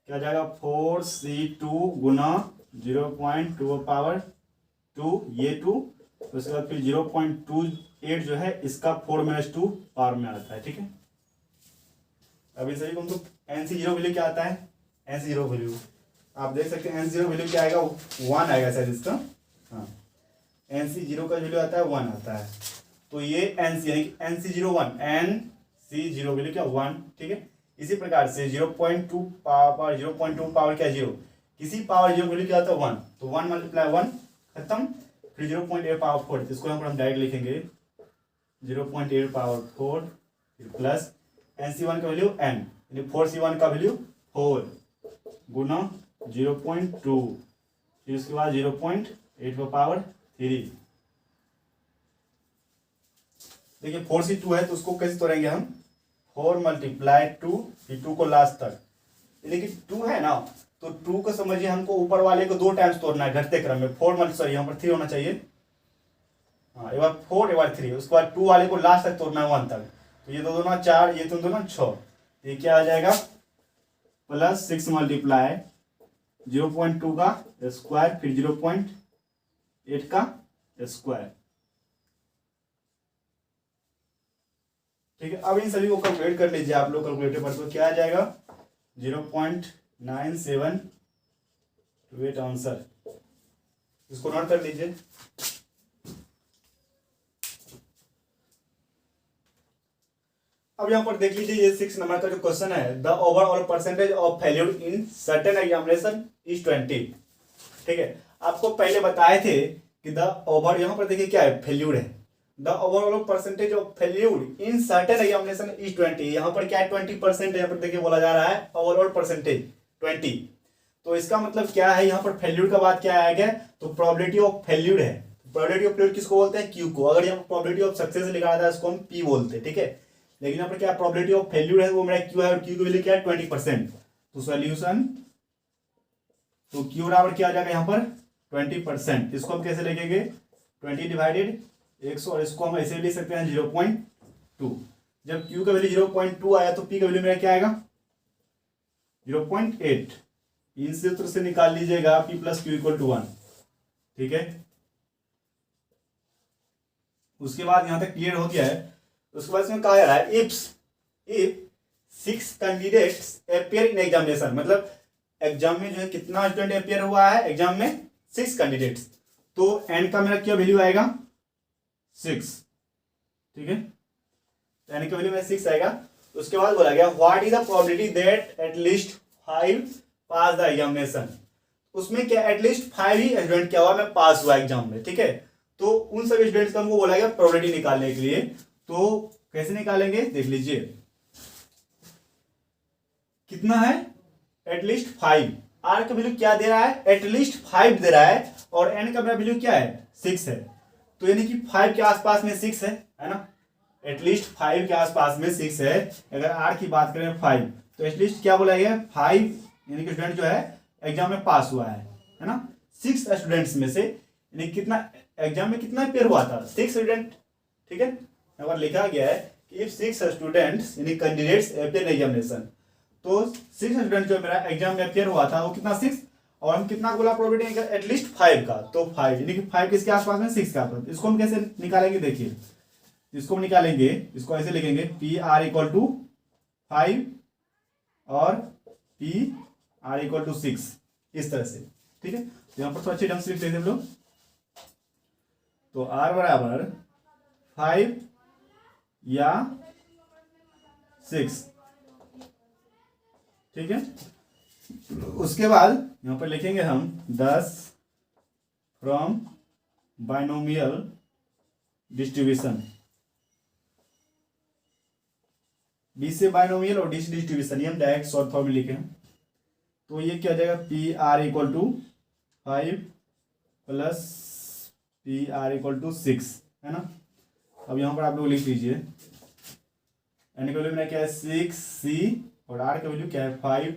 क्या जाएगा 4C2 गुना 0.2 पर पावर 2, ये 2, उसके बाद फिर 0.28 जो है इसका 4 - 2 पावर में आता है, ठीक है। अभी सही को तो NC0 वैल्यू क्या आता है, NC0 वैल्यू आप देख सकते हैं, NC0 वैल्यू क्या आएगा 1 आएगा शायद इसका, हाँ NC0 का वैल्यू आता है 1 आता है, तो ये NC यानी कि NC01 NC0 वैल्यू क्या 1, ठीक है। इसी प्रकार से 0.2 पावर क्या 0, किसी पावर 0 वैल्यू क्या होता है 1, तो 1 × 1 खत्म, फिर 0.8 पावर 4, इसको यहाँ पर हम डायरेक्ट लिखेंगे 0.8 पावर 4, फिर प्लस NC1 का वैल्यू n यानी 4C1 का वैल्यू 4 गुना 0.2, फिर उसके बाद 0.8 पर पावर 3, देखिए 4C2 है तो उसको कैसे तोड़ेंगे हम 4 × 2, फिर 2 को लास्ट तक, यानी कि 2 है ना, तो 2 को समझिए हमको ऊपर वाले को 2 टाइम्स तोड़ना है घटते क्रम में, 4 यहाँ पर 3 होना चाहिए, हाँ एक बार 4 एक बार 3, उसके बाद 2 वाले को लास्ट तक तोड़ना है 1 तक, तो ये दोनों 4, ये दोनों 6, ये क्या आ जाएगा प्लस 6 × 0.2 का स्क्वायर, फिर 0.8 का स्क्वायर, ठीक है। अब इन सभी को कैलकुलेट कर लीजिए आप लोग कैलकुलेटर पर, तो क्या आ जाएगा 0.9728 आंसर, इसको नोट कर लीजिए। अब यहाँ पर देख लीजिए, ये 6 नंबर का जो क्वेश्चन है, the overall percentage of failure in certain examination is 20। ठीक है, आपको पहले बताए थे कि द ओवर, यहाँ पर देखिए क्या है, फेल्यूर है। The overall percentage of failure in certain examination is 20। यहाँ पर क्या है, 20% यहाँ पर देखिए बोला जा रहा है, ओवरऑल परसेंटेज 20। तो इसका मतलब क्या है, यहाँ पर फेल्यूर का बात क्या आया गया, तो प्रोबेबिलिटी ऑफ फेल्यूर है। प्रोबेबिलिटी ऑफ फेल्यूर किसको बोलते हैं, क्यू को। अगर यहाँ पर प्रोबेबिलिटी ऑफ सक्सेस लिखा था इसको हम पी बोलते हैं। ठीक है, लेकिन यहाँ पर क्या प्रोबेबिलिटी ऑफ फेल्यूर है, वो मेरा क्यू है, और क्यू की वैल्यू क्या है, 20%। तो सॉल्यूशन, तो क्यू बराबर क्या आ जाएगा यहाँ पर 20%। इसको हम कैसे लिखेंगे, 20 डिवाइडेड 100, और इसको हम ऐसे लिख सकते हैं 0.2। जब क्यू का वैल्यू 0.2 आया तो पी का वैल्यू मेरा क्या आएगा, 0.8। इन सूत्र से निकाल लीजिएगा P plus Q equal to 1। ठीक है, उसके बाद यहां तक क्लियर हो गया है। उसके बाद इसमें कहा जा रहा है if 6 candidates appear in examination, मतलब एग्जाम में जो है कितना स्टूडेंट अपियर हुआ है एग्जाम में, 6 कैंडिडेट्स। तो एन का मेरा क्या वैल्यू आएगा, 6। ठीक है, तो एन का वैल्यू मेरा 6 आएगा। उसके बाद बोला गया what is the probability that at least 5 pass the examination. उसमें क्या एटलीस्ट 5 ही स्टूडेंट क्या हुआ मैं पास हुआ एग्जाम में। ठीक है, तो उन सभी स्टूडेंट्स का हमको बोला गया प्रोबेबिलिटी निकालने के लिए। तो कैसे निकालेंगे, देख लीजिए कितना है, एटलीस्ट 5। आर का वैल्यू क्या दे रहा है, एटलीस्ट 5 दे रहा है, और एन का वैल्यू क्या है, 6 है। तो यानी कि 5 के आसपास में 6 है ना, एटलीस्ट 5 के आसपास में 6 है। अगर आर की बात करें 5, तो एटलीस्ट क्या बोला गया, 5 यानी कि स्टूडेंट जो है एग्जाम में पास हुआ है ना। 6 स्टूडेंट्स में से यानी कितना एग्जाम में कितना पेयर हुआ था, 6 स्टूडेंट। ठीक है, यहाँ पर लिखा गया है कि इफ 6 स्टूडेंट्स यानी कैंडिडेट्स अपियर इन एग्जामिनेशन, तो 6 स्टूडेंट जो मेरा एग्जाम में अपियर हुआ था वो कितना, 6। और हम कितना बोला प्रोबेबिलिटी एटलीस्ट 5 का, तो 5 यानी कि 5 किसके आसपास में, 6 के आसपास। इसको हम कैसे निकालेंगे, देखिए इसको हम निकालेंगे, इसको ऐसे लिखेंगे पी आर इक्वल टू 5 और पी आर इक्वल टू 6, इस तरह से। ठीक है, तो यहाँ पर तो अच्छे ढंग से लिख लेते हम लोग। तो आर बराबर 5 या 6। ठीक है, उसके बाद यहां पर लिखेंगे हम 10 फ्रॉम बाइनोमियल डिस्ट्रीब्यूशन। बी से बाइनोमियल और डी से डिस्ट्रीब्यूशन, ये हम डायरेक्ट शॉर्ट फॉर्म में लिखे हैं। तो ये क्या हो जाएगा, P R equal to 5 plus P R equal to 6, है ना। अब यहां पर आप लोग लिख लीजिए, एन का वैल्यू मेरा क्या है 6c, और आर का वैल्यू क्या है 5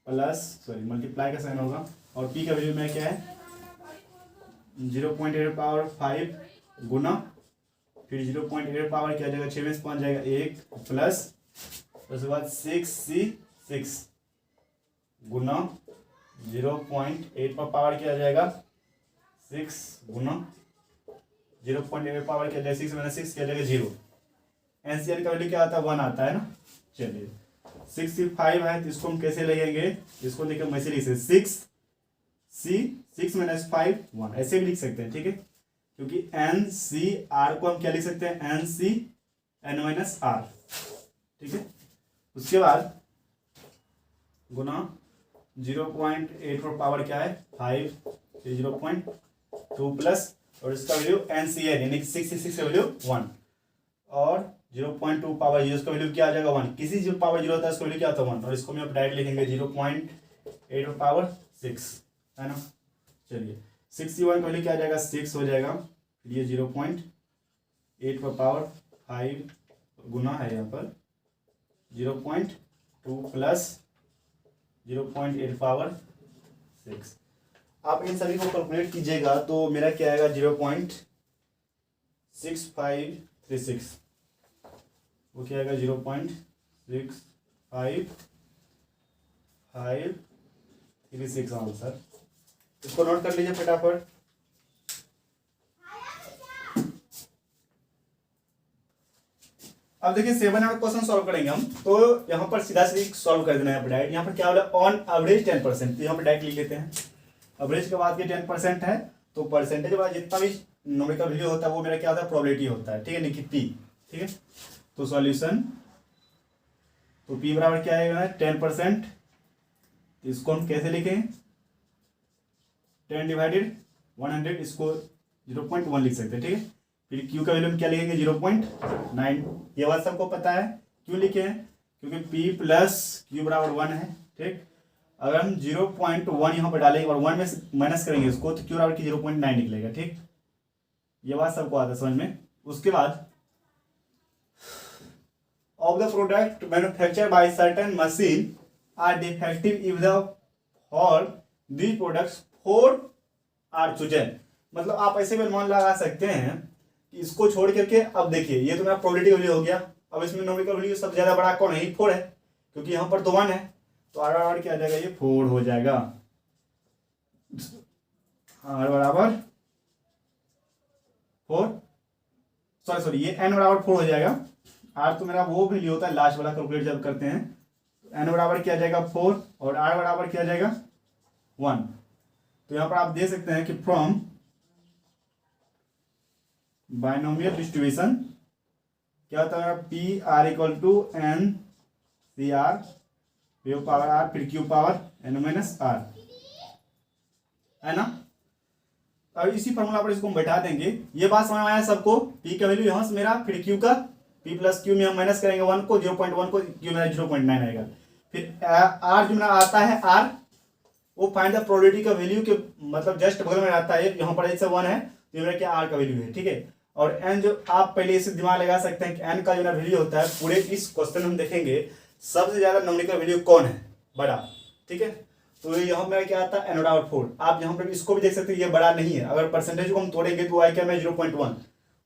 प्लस, सॉरी मल्टीप्लाई का साइन होगा, और पी का वैल्यू में क्या है 0.8 पावर 5 गुना, फिर 0.8 पावर क्या जाएगा 6 में से 5 जाएगा 1 प्लस, उसके बाद 6c6 गुना 0.8 पर पावर क्या जाएगा 6 गुना 0.8 पावर क्या जाएगा 6 माइनस 6 क्या जाएगा 0। एनसीआर का वैल्यू क्या आता है 1 आता है ना। चलिए 65 है, तो इसको हम कैसे लगेंगे, इसको देखिए हम ऐसे लिख सकते 6 माइनस 5 1, ऐसे भी लिख सकते हैं। ठीक है, क्योंकि एन सी आर को हम क्या लिख सकते हैं, N C N minus R. ठीक है, उसके बाद गुना 0.8 पर पावर क्या है 5, 0.2 प्लस, और इसका वैल्यू एन सी एन यानी 66 का वैल्यू 1, और 0.2 पावर 0 इसका वैल्यू क्या आ जाएगा 1, किसी जो पावर 0 होता है इसका वैल्यू क्या होता है 1, और इसको हम डायरेक्ट लिखेंगे 0.8 पावर 6, है ना। चलिए 61 का वैल्यू क्या आ जाएगा 6 हो जाएगा, फिर ये 0.8 पर पावर 5 गुना है यहाँ पर 0.2 प्लस 0.8 पावर 6। आप इन सभी को कैलकुलेट कीजिएगा तो मेरा क्या आएगा 0.6536, वो क्या आएगा 0.6536 आंसर। इसको नोट कर लीजिए फटाफट। अब देखिए 7 नंबर क्वेश्चन सॉल्व करेंगे हम, तो यहाँ पर सीधा सीधी सॉल्व कर देना है डायरेक्ट। यहाँ पर क्या बोला ऑन एवरेज 10%, तो यहाँ पर डायरेक्ट लिख लेते हैं। एवरेज के बाद के 10% है, तो परसेंटेज वाला जितना भी नंबर का वैल्यू होता है वो मेरा क्या होता है प्रोबेबिलिटी होता है। ठीक है, नहीं कि पी। ठीक है, तो सॉल्यूशन, तो p बराबर क्या आएगा 10%, इसको हम कैसे लिखें 10 डिवाइडेड 100, इसको 0.1 लिख सकते हैं, ठीक है। फिर q का वैल्यू हम क्या लिखेंगे 0.9, ये बात सबको पता है, क्यों लिखे हैं क्योंकि p प्लस q बराबर 1 है, ठीक। अगर हम 0.1 यहाँ पर डालेंगे और 1 में माइनस करेंगे इसको तो q बराबर की 0.9 निकलेगा, ठीक। ये बात सबको आता है समझ में। उसके बाद of the product manufactured by certain machine are defective if the for these products 4 are chosen। मतलब आप ऐसे भी अनुमान लगा सकते हैं कि इसको छोड़ करके, अब देखिए ये तो मेरा प्रोबेबिलिटी वैल्यू हो गया, अब इसमें नोमिकल वैल्यू सबसे ज्यादा बड़ा कौन है 4 है, क्योंकि यहाँ पर तो 1 है, तो आर बराबर क्या आ जाएगा ये 4 हो जाएगा, आर बराबर 4, सॉरी ये एन बराबर 4 हो जाएगा। आर तो मेरा वो वैल्यू होता है लास्ट वाला, कैलकुलेट जब करते हैं तो एन बराबर क्या आ जाएगा 4 और आर बराबर क्या आ जाएगा 1। तो यहाँ पर आप देख सकते हैं कि फ्रॉम बाइनोमियल डिस्ट्रीब्यूशन क्या होता है P R equal to N C R power R फिर Q power N minus R, है ना। अब इसी फॉर्मूला पर इसको हम बैठा देंगे। ये बात समझ में आया सबको, पी का वैल्यू यहाँ से मेरा, फिर क्यू का p प्लस क्यू में हम माइनस करेंगे 1 को, 0.1 को, क्यू मेरा 0.9 आएगा। फिर आर जो मेरा आता है आर, वो फाइंड द प्रोबेबिलिटी का वैल्यू के मतलब जस्ट बगल में आता है, यहाँ पर ऐसे 1 है तो मेरा क्या आर का वैल्यू है, ठीक है। और एन जो आप पहले इसे दिमाग लगा सकते हैं कि एन का जो ना वैल्यू होता है, पूरे इस क्वेश्चन में हम देखेंगे सबसे ज्यादा न्यूमेरिकल वैल्यू कौन है बड़ा, ठीक है। तो यहाँ मेरा क्या आता है एन बराबर 4। आप यहाँ पर इसको भी देख सकते हैं ये बड़ा नहीं है, अगर परसेंटेज को हम तोड़ेंगे तो आए क्या मैं 0.1,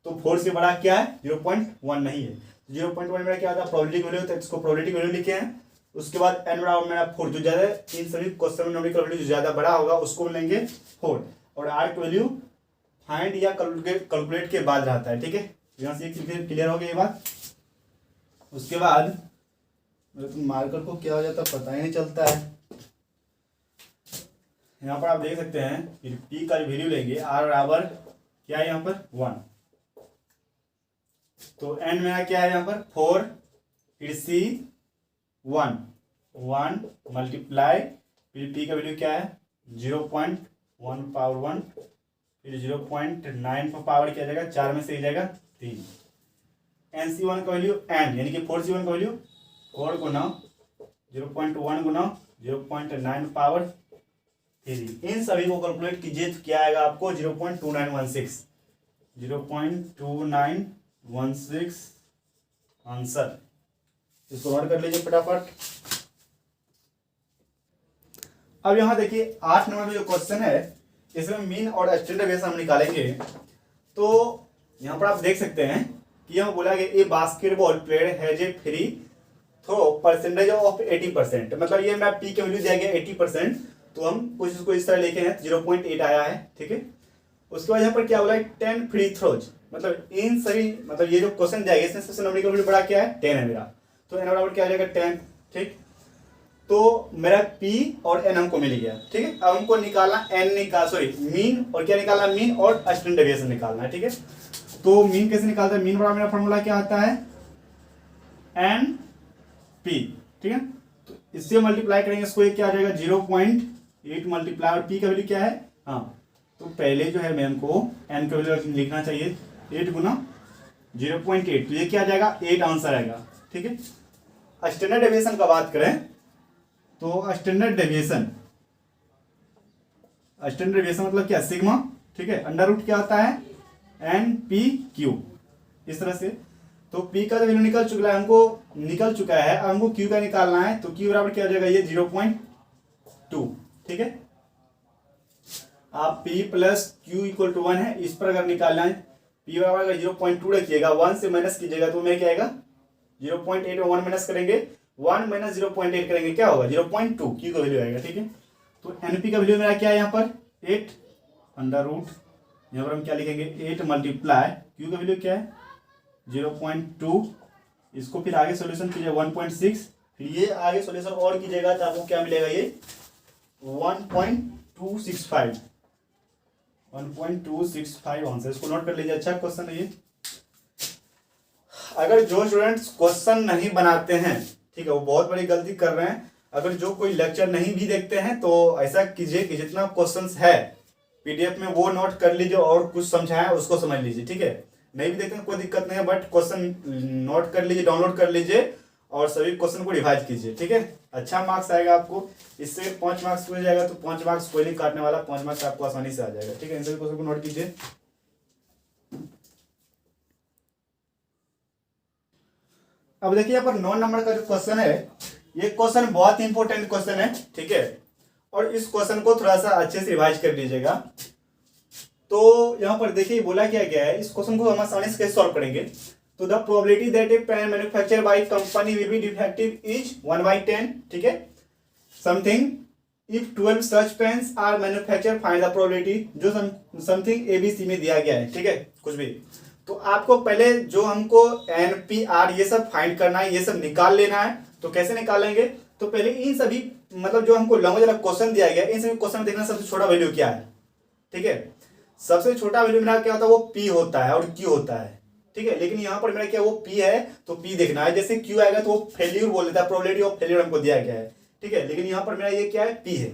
तो 4 से बड़ा क्या है 0.1 नहीं है। 0.1 मेरा क्या आता है प्रोबेबिलिटी वैल्यू, तो इसको प्रोबेबिलिटी वैल्यू लिखे हैं। उसके बाद एन बराबर मेरा 4, जो ज्यादा इन सभी क्वेश्चन में न्यूमेरिकल वैल्यू जो ज्यादा बड़ा होगा उसको लेंगे 4, और आर की वैल्यू फाइंड या कैलकुलेट के बाद रहता है, ठीक है। यहाँ से क्लियर हो गई ये बात। उसके बाद मार्कर को क्या हो जाता है पता ही नहीं चलता है। यहाँ पर आप देख सकते हैं फिर p का वैल्यू लेंगे, r बराबर क्या है यहाँ पर 1, तो n मेरा क्या है यहाँ पर 4, फिर c 1 मल्टीप्लाई, फिर p का वैल्यू क्या है 0.1 पावर 1, फिर 0.9 पर पावर क्या जाएगा 4 में से जाएगा 3, nc1 का वैल्यू n यानी कि 4c1 का वैल्यू 4 गुना 0.1 गुना 0.9 पावर 3। इन सभी को कैलकुलेट कीजिए तो क्या आएगा आपको 0.2916 आंसर। इसको नोट कर लीजिए फटाफट। अब यहां देखिए 8 नंबर में जो क्वेश्चन है इसमें मीन और स्टैंडर्ड डेविएशन हम निकालेंगे। तो यहां पर आप देख सकते हैं कि यहां बोला गया a basketball player has a free throw percentage of 80%, मतलब ये मैं पी के वैल्यू दिया गया 80%, तो हम कुछ इसको इस तरह लेके हैं 0.8 आया है, ठीक है। उसके बाद यहाँ पर क्या बोला है 10 फ्री थ्रोज, मतलब इन सभी मतलब ये जो क्वेश्चन दिया गया इसमें सबसे न्यूमेरिकल वैल्यू बड़ा क्या है 10 है मेरा, तो एन बराबर क्या हो जाएगा 10, ठीक। तो मेरा p और n हमको मिल गया, ठीक है। अब हमको निकालना मीन और क्या निकालना मीन और स्टैंडर्ड डेविएशन निकालना है, ठीक है। तो मीन कैसे निकालता है, मीन बराबर मेरा फॉर्मूला क्या आता है n p, ठीक है। तो इससे मल्टीप्लाई करेंगे इसको, एक क्या आ जाएगा 0.8 मल्टीप्लाई, और p का वैल्यू क्या है, हाँ तो पहले जो है मैम को n का वैल्यू लिखना चाहिए 8 गुना 0.8, तो ये क्या आ जाएगा 8 आंसर आएगा, ठीक है। स्टैंडर्ड डेविएशन का बात करें तो स्टैंडर्ड डेविएशन मतलब क्या सिग्मा, ठीक है। अंडर रूट क्या आता है एन पी क्यू, इस तरह से। तो p का जो वैल्यू निकल चुका है, अब हमको q का निकालना है, तो q बराबर क्या हो जाएगा ये 0.2, ठीक है। आप p plus Q equal to 1 है, इस पर अगर निकालना है p बराबर अगर 0.2 रखिएगा 1 से माइनस कीजिएगा तो मैं क्या आएगा 0.8 में 1 माइनस करेंगे, 1 माइनस 0.8 करेंगे क्या होगा 0.2, q का वैल्यू आएगा, ठीक है। तो np का वैल्यू मेरा क्या है यहाँ पर 8 अंडर रूट, यहाँ पर हम क्या लिखेंगे 8 मल्टीप्लाई q का वैल्यू क्या है 0.2, इसको फिर आगे सॉल्यूशन कीजिए 1.6, फिर ये आगे सॉल्यूशन और कीजिएगा तो आपको क्या मिलेगा ये 1.265 आंसर। इसको नोट कर लीजिए, अच्छा क्वेश्चन है ये। अगर जो स्टूडेंट्स क्वेश्चन नहीं बनाते हैं, ठीक है, वो बहुत बड़ी गलती कर रहे हैं। अगर जो कोई लेक्चर नहीं भी देखते हैं तो ऐसा कीजिए कि जितना क्वेश्चंस है पीडीएफ में वो नोट कर लीजिए और कुछ समझाया उसको समझ लीजिए, ठीक है। नहीं भी देखते हैं कोई दिक्कत नहीं है, बट क्वेश्चन नोट कर लीजिए, डाउनलोड कर लीजिए और सभी क्वेश्चन को रिवाइज कीजिए, ठीक है। अच्छा मार्क्स आएगा आपको। इससे 5 मार्क्स मिल जाएगा तो 5 मार्क्स कोई नहीं काटने वाला, 5 मार्क्स आपको आसानी से आ जाएगा, ठीक है। इन सभी क्वेश्चन को नोट कीजिए। अब देखिए यहाँ पर 9 नंबर का जो क्वेश्चन है, ये क्वेश्चन बहुत ही इंपॉर्टेंट क्वेश्चन है, ठीक है। और इस क्वेश्चन को थोड़ा सा अच्छे से रिवाइज कर लीजिएगा। तो यहाँ पर देखिए बोला क्या गया है, इस क्वेश्चन को हम आसानी से कैसे सॉल्व करेंगे। तो the probability that a pen manufacture by company will be defective is 1/10, ठीक है। Something if 12 such pens are manufacture find the probability, जो समथिंग एबीसी में दिया गया है, ठीक है, कुछ भी। तो आपको पहले जो हमको एनपीआर ये सब फाइंड करना है, ये सब निकाल लेना है। तो कैसे निकालेंगे, तो पहले इन सभी मतलब जो हमको लैंग्वेज वाला क्वेश्चन दिया गया, इन सभी क्वेश्चन देखना सबसे छोटा वैल्यू क्या है, ठीक है। सबसे छोटा वैल्यू मेरा क्या होता है, वो पी होता है और क्यू होता है, ठीक है। लेकिन यहाँ पर मेरा क्या वो पी है तो पी देखना है, जैसे क्यू आएगा तो वो फेल्यूर बोल देता है, प्रोबेबिलिटी ऑफ फेल्यूर हमको दिया गया है, ठीक है। लेकिन यहाँ पर मेरा ये क्या है, पी है।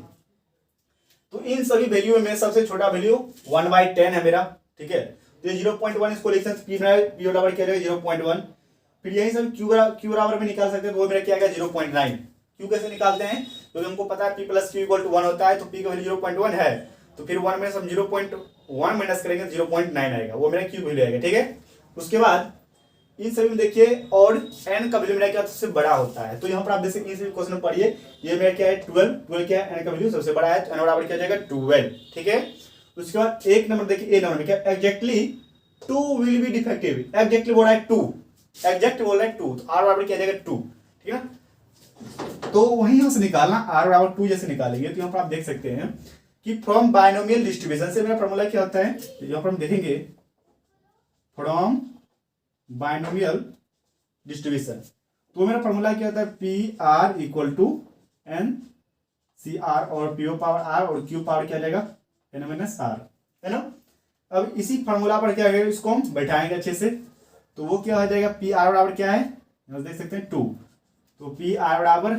तो इन सभी वैल्यू में सबसे छोटा वैल्यू 1/10 है मेरा, ठीक है। तो 0.1 इसको लिख सकते, पी बराबर क्या जाएगा 0.1। फिर यही सब क्यू बराबर में निकाल सकते हैं, तो वो मेरा क्या आएगा 0.9। क्यू कैसे निकालते हैं, क्योंकि हमको पता है P plus Q equal to 1 होता है, तो पी का वैल्यू 0.1 है, तो फिर 1 में हम 0.1 माइनस करेंगे 0.9 आएगा, वो मेरा क्यू वैल्यू आएगा, ठीक है। उसके बाद इन सभी में देखिए और एन का वैल्यू मेरा क्या सबसे बड़ा होता है। तो यहाँ पर आप देख सकते हैं क्वेश्चन पढ़िए, ये मेरा क्या है 12 क्या है, एन का वैल्यू सबसे बड़ा है, तो एन बराबर क्या जाएगा 12, ठीक है। उसके बाद एक नंबर देखिए, ए नंबर में क्या exactly 2 will be defective, exactly बोल रहा है 2, एग्जैक्ट बोल रहा है 2, तो आर बराबर क्या जाएगा 2, ठीक है ना। तो वही यहाँ से निकालना, आर बराबर 2 जैसे निकालेंगे तो यहाँ पर आप देख सकते हैं कि फ्रॉम बायनोमियल डिस्ट्रीब्यूशन से मेरा फॉर्मूला क्या होता है, यहाँ पर हम देखेंगे फ्रॉम बायनोमियल डिस्ट्रीब्यूशन, तो मेरा फॉर्मूला क्या होता है, P R equal to N C R, और पी ओ पावर आर और क्यू पावर क्या जाएगा एन माइनस आर, है ना। अब इसी फॉर्मूला पर क्या करेंगे, इसको हम बैठाएंगे अच्छे से, तो वो क्या हो जाएगा, पी आर बराबर क्या है, यहाँ देख सकते हैं 2, तो पी आर बराबर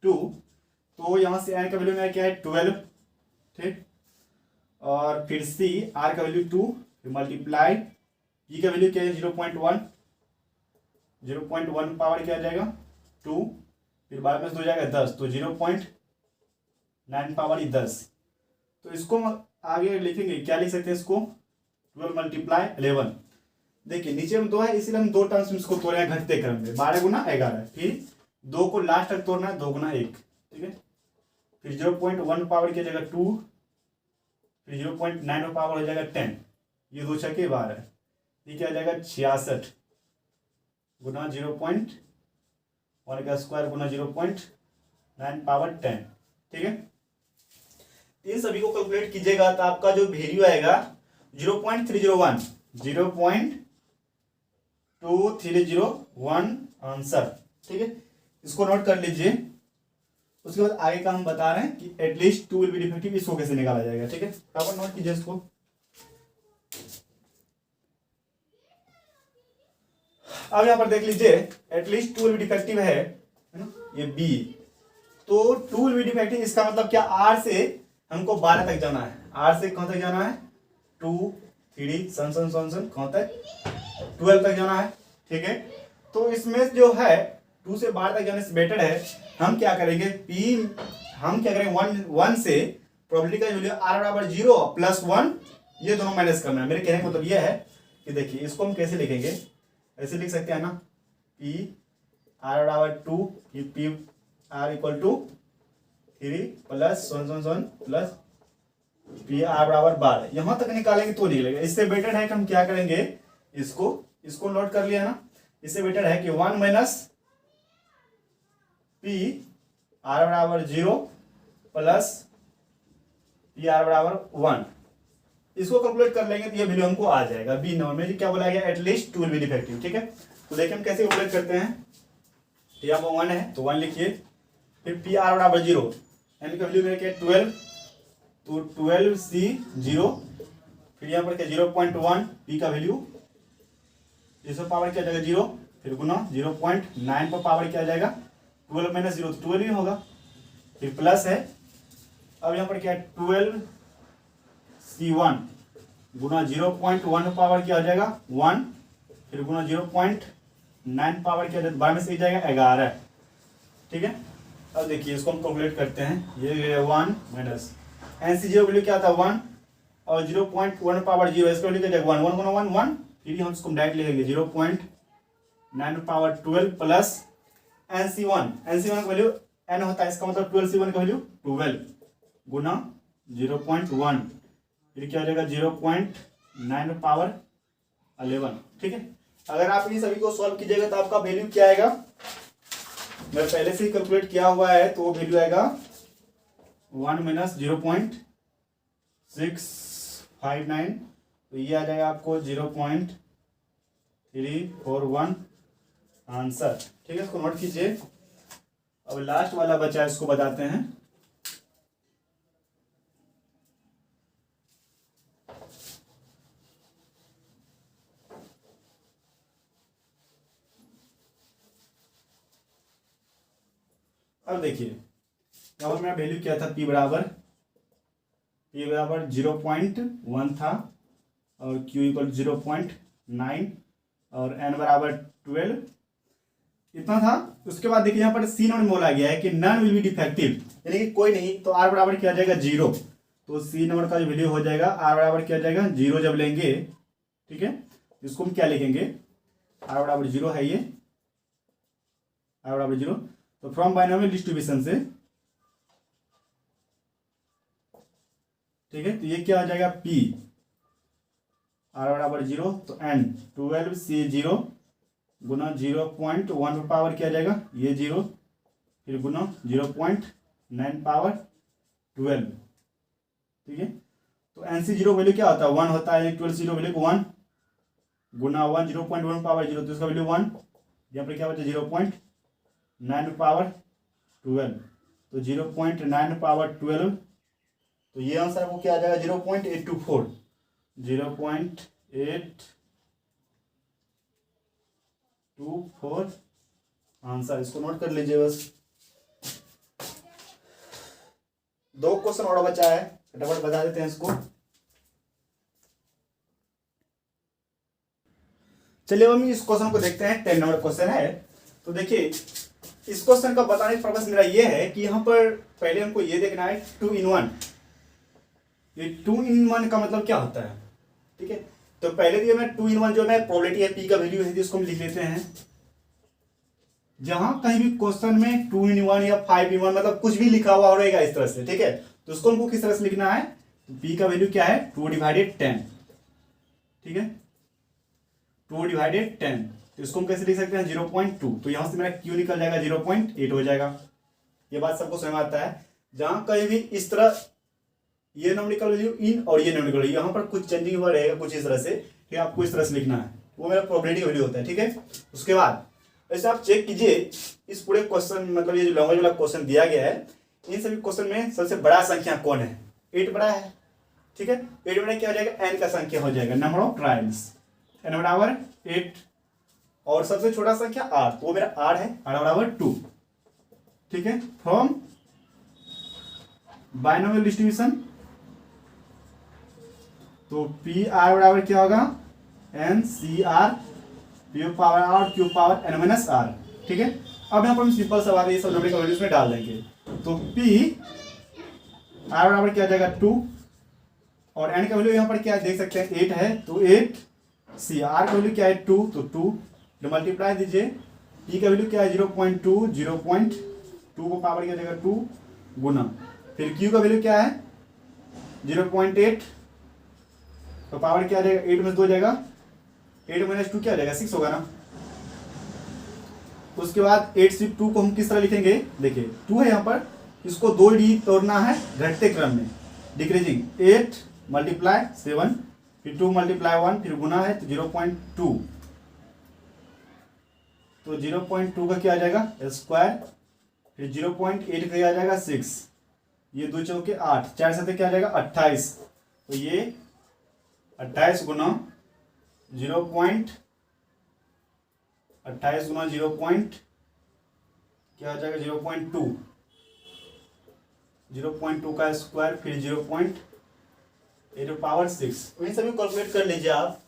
2, तो यहाँ से एन का वैल्यू मेरा क्या है 12, ठीक, और फिर सी आर का वैल्यू 2, फिर मल्टीप्लाई पी का वैल्यू क्या है 0.1, 0.1 पावर क्या आ जाएगा 2, फिर बाद में हो जाएगा 10, तो 0.9 पावर ही 10। तो इसको आगे लिखेंगे, क्या लिख सकते हैं इसको, 12 मल्टीप्लाई 11। देखिए नीचे में 2 है, इसलिए हम 2 टर्म्स में इसको तोड़े हैं घटते क्रम में, 12 गुना 11, फिर 2 को लास्ट तक तोड़ना है, 2 गुना 1, ठीक है। फिर 0.1 पावर क्या जाएगा 2, फिर 0.9 पावर हो जाएगा 10, ये 2 छक्के 12, ये क्या जाएगा 66 गुना 0.1 का स्क्वायर गुना 0.9 पावर 10, ठीक है। इन सभी को कैलकुलेट कीजिएगा तो आपका जो वैल्यू आएगा 0.301, 0.2301 आंसर, ठीक है। इसको नोट कर लीजिए। उसके बाद आगे का हम बता रहे हैं कि एटलीस्ट 2 विल बी डिफेक्टिव, इसको कैसे निकाला जाएगा, ठीक है। आप नोट कीजिए इसको। अब यहाँ पर देख लीजिए एटलीस्ट 2 विल बी डिफेक्टिव है ना, ये बी, तो 2 विल बी डिफेक्टिव, इसका मतलब क्या, आर से हमको 12 तक जाना है, आर से कहाँ तक जाना है 2 3 सन कहाँ तक 12 तक जाना है, ठीक है। तो इसमें जो है 2 से 12 तक जाने से बेटर है हम क्या करेंगे, हम क्या करेंगे 1 से प्रोबेबिलिटी का वैल्यू आर बराबर 0 प्लस 1, ये दोनों माइनस करना है। मेरे कहने का मतलब ये है कि देखिए इसको हम कैसे लिखेंगे, ऐसे लिख सकते हैं ना, पी आर बराबर 2, P R equal to 3 plus plus P R बराबर 12, यहां तक निकालेंगे तो निकलेगा। इससे बेटर है कि हम क्या करेंगे, इसको नोट कर लिया ना, इससे बेटर है कि 1 माइनस पी आर बराबर 0 प्लस पी आर बराबर 1, इसको कैलकुलेट कर लेंगे तो ये वैल्यू हमको आ जाएगा। बी नंबर में क्या बोला गया, एटलीस्ट 2 विल बी डिफेक्टिव, ठीक है। तो देखिए हम कैसे कैलकुलेट करते हैं, यहाँ पर 1 है तो 1 लिखिए, फिर पी आर बराबर 0, एन का वैल्यू मेरा क्या 12, तो 12 सी 0, फिर यहाँ पर क्या 0.1 पी का वैल्यू इस पर पावर क्या आ जाएगा 0, फिर गुना 0.9 पर पावर क्या आ जाएगा 12 माइनस 0 तो 12 ही होगा, फिर प्लस है। अब यहाँ पर क्या है 12C1 गुना 0.1 पावर क्या हो जाएगा 1, फिर गुना 0.9 पावर क्या हो जाएगा 12 में से जाएगा 11, ठीक है। अब देखिए इसको हम कैलकुलेट करते हैं, ये 1 माइनस NC0 वैल्यू क्या आता है 1 और 0.1 पावर 0 इसका वैल्यू क्या जाएगा 1, 1 गुना 1 1, फिर हम इसको डायरेक्ट लिखेंगे 0.9 पावर 12 प्लस NC1 का वैल्यू n होता है, इसका मतलब 12C1 का वैल्यू 12 गुना 0.1, फिर क्या हो जाएगा 0.9 पावर 11, ठीक है। अगर आप इन सभी को सॉल्व कीजिएगा तो आपका वैल्यू क्या आएगा, मैं पहले से ही कैलकुलेट किया हुआ है, तो वो वैल्यू आएगा 1 माइनस 0.659, तो ये आ जाएगा आपको 0.341 आंसर, ठीक है। इसको नोट कीजिए। अब लास्ट वाला बचा है, इसको बताते हैं। अब देखिए यहाँ पर मेरा वैल्यू क्या था, P बराबर 0.1 था और Q इक्वल 0.9 और N बराबर 12 इतना था। उसके बाद देखिए यहाँ पर C नंबर बोला गया है कि नन विल बी डिफेक्टिव, यानी कि कोई नहीं, तो R बराबर क्या आ जाएगा 0, तो C नंबर का जो वैल्यू हो जाएगा R बराबर क्या आ जाएगा 0 जब लेंगे, ठीक है। इसको हम क्या लिखेंगे, R बराबर 0 है, ये R बराबर 0, तो फ्रॉम बाइनोमियल डिस्ट्रीब्यूशन से, ठीक है, तो ये क्या आ जाएगा P R बराबर 0, तो N 12C0 गुना 0.1 पर पावर क्या आ जाएगा ये 0, फिर गुना 0.9 पावर 12, ठीक है। तो NC0 वैल्यू क्या होता है 1 होता है, 12C0 वैल्यू 1 गुना 1 0.1 पावर 0, तो इसका वैल्यू 1, यहाँ पर क्या बचा 0.9 पावर 12, तो 0.9 पावर 12, तो ये आंसर आपको क्या आ जाएगा 0.824, 0.824 आंसर। इसको नोट कर लीजिए बस। 2 क्वेश्चन और बचा है, फटाफट बता देते हैं इसको। चलिए हम इस क्वेश्चन को देखते हैं, 10 नंबर क्वेश्चन है। तो देखिए इस क्वेश्चन का बताने का पर्पस मेरा ये है कि यहाँ पर पहले हमको ये देखना है 2 in 1, ये 2 in 1 का मतलब क्या होता है, ठीक है। तो पहले तो मैं 2 in 1 जो है प्रोबेबिलिटी है, P का वैल्यू है, जिसको हम लिख लेते हैं। जहां कहीं भी क्वेश्चन में 2 in 1 या 5 in 1 मतलब कुछ भी लिखा हुआ रहेगा इस तरह से, ठीक है, तो उसको हमको किस तरह से लिखना है, तो P का वैल्यू क्या है 2/10, ठीक है, 2/10, तो इसको हम कैसे लिख सकते हैं 0.2, तो यहां से मेरा Q निकल जाएगा 0.8 हो जाएगा। ये बात सबको समझ में आता है। जहां कहीं भी इस तरह ये न्यूमेरिकल वैल्यू इन और ये न्यूमेरिकल वैल्यू यहाँ पर कुछ चेंजिंग हुआ रहेगा कुछ इस तरह से, फिर आपको इस तरह से लिखना है, वो मेरा प्रोबेबिलिटी वैल्यू होता है, ठीक है। उसके बाद ऐसे आप चेक कीजिए इस पूरे क्वेश्चन, मतलब ये जो लैंग्वेज वाला क्वेश्चन दिया गया है, इन सभी क्वेश्चन में सबसे बड़ा संख्या कौन है, 8 बड़ा है, ठीक है। 8 बड़ा क्या हो जाएगा n का संख्या हो जाएगा, नंबर ऑफ ट्रायल्स, n बराबर 8, और सबसे छोटा संख्या r, तो वो मेरा r है, r बराबर 2, ठीक है। फ्रॉम बाइनोमियल डिस्ट्रीब्यूशन, तो पी आर बराबर क्या होगा NCR, P power R Q power n minus R, ठीक है। अब यहाँ पर हम सिंपल सा बात ये सब न्यूमेरिकल वैल्यूज में डाल देंगे, तो P R बराबर क्या आ जाएगा 2, और n का वैल्यू यहाँ पर क्या देख सकते हैं 8 है, तो 8 C R का वैल्यू क्या है 2, तो 2 मल्टीप्लाई दीजिए, P का वैल्यू क्या है 0.2, 0.2 को पावर क्या जाएगा 2 गुना, फिर Q का वैल्यू क्या है 0.8, तो पावर क्या आ जाएगा 8 में 2 जाएगा, 8 माइनस 2 क्या आ जाएगा 6 होगा ना। उसके बाद 8 से 2 को हम किस तरह लिखेंगे, देखिए 2 है यहाँ पर, इसको 2D तोड़ना है घटते क्रम में, डिक्रीजिंग, 8 मल्टीप्लाई 7, फिर 2 मल्टीप्लाई 1, फिर गुना है तो 0.2, तो 0.2 का क्या आ जाएगा स्क्वायर, फिर 0.8 का क्या आ जाएगा 6, ये 2 चौके 8, 4 साथ क्या आ जाएगा 28, तो ये 28 गुना 0.2 28 गुना 0 पॉइंट क्या हो जाएगा 0.2, 0.2 का स्क्वायर फिर 0.8 इन सभी कैलकुलेट कर लीजिए आप,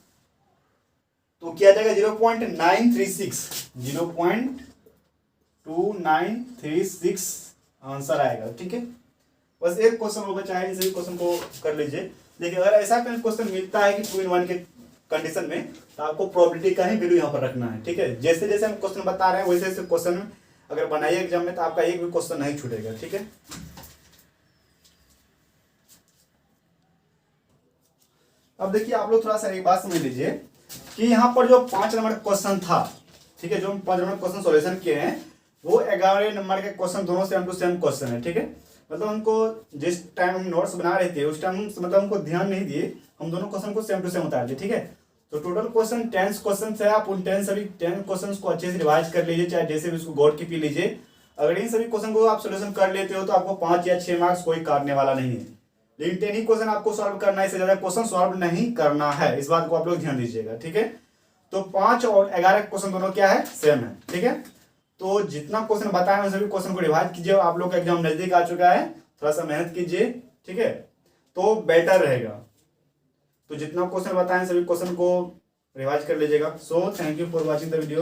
तो क्या जाएगा 0.936, 0.2936 आंसर आएगा। ठीक है, बस एक क्वेश्चन और बचा है, इसी क्वेश्चन को कर लीजिए। देखिए अगर ऐसा क्वेश्चन मिलता है कि 2 in 1 के कंडीशन में, तो आपको प्रोबेबिलिटी का ही वैल्यू यहाँ पर रखना है। ठीक है, जैसे जैसे हम क्वेश्चन बता रहे हैं वैसे वैसे क्वेश्चन अगर बनाइए एग्जाम में तो आपका एक भी क्वेश्चन नहीं छूटेगा। ठीक है, अब देखिए आप लोग थोड़ा सा एक बात समझ लीजिए कि यहाँ पर जो 5 नंबर क्वेश्चन था, ठीक है, जो हम 5 नंबर क्वेश्चन सॉल्यूशन किए हैं वो 11 नंबर के क्वेश्चन दोनों सेम टू सेम क्वेश्चन है। ठीक है, मतलब हमको जिस टाइम हम नोट्स बना रहे थे उस टाइम मतलब हमको ध्यान नहीं दिए, हम दोनों क्वेश्चन को सेम टू सेम उतार दिए। ठीक है, तो टोटल क्वेश्चन 10 क्वेश्चन है, आप उन 10 सभी 10 क्वेश्चन को अच्छे से रिवाइज कर लीजिए, चाहे जैसे भी उसको गौर की पी लीजिए। अगर इन सभी क्वेश्चन को आप सोल्यूशन कर लेते हो तो आपको 5 या 6 मार्क्स कोई काटने वाला नहीं है, लेकिन 10 ही क्वेश्चन आपको सॉल्व करना है, इससे ज्यादा क्वेश्चन सॉल्व नहीं करना है, इस बात को आप लोग ध्यान दीजिएगा। ठीक है, तो 5 और 11 क्वेश्चन दोनों क्या है, सेम है। ठीक है, तो जितना क्वेश्चन बताया उन सभी क्वेश्चन को रिवाइज कीजिए, आप लोग का एग्जाम नजदीक आ चुका है, थोड़ा सा मेहनत कीजिए। ठीक है, तो बेटर रहेगा, तो जितना क्वेश्चन बताएं सभी क्वेश्चन को रिवाइज कर लीजिएगा। So thank you for watching the video.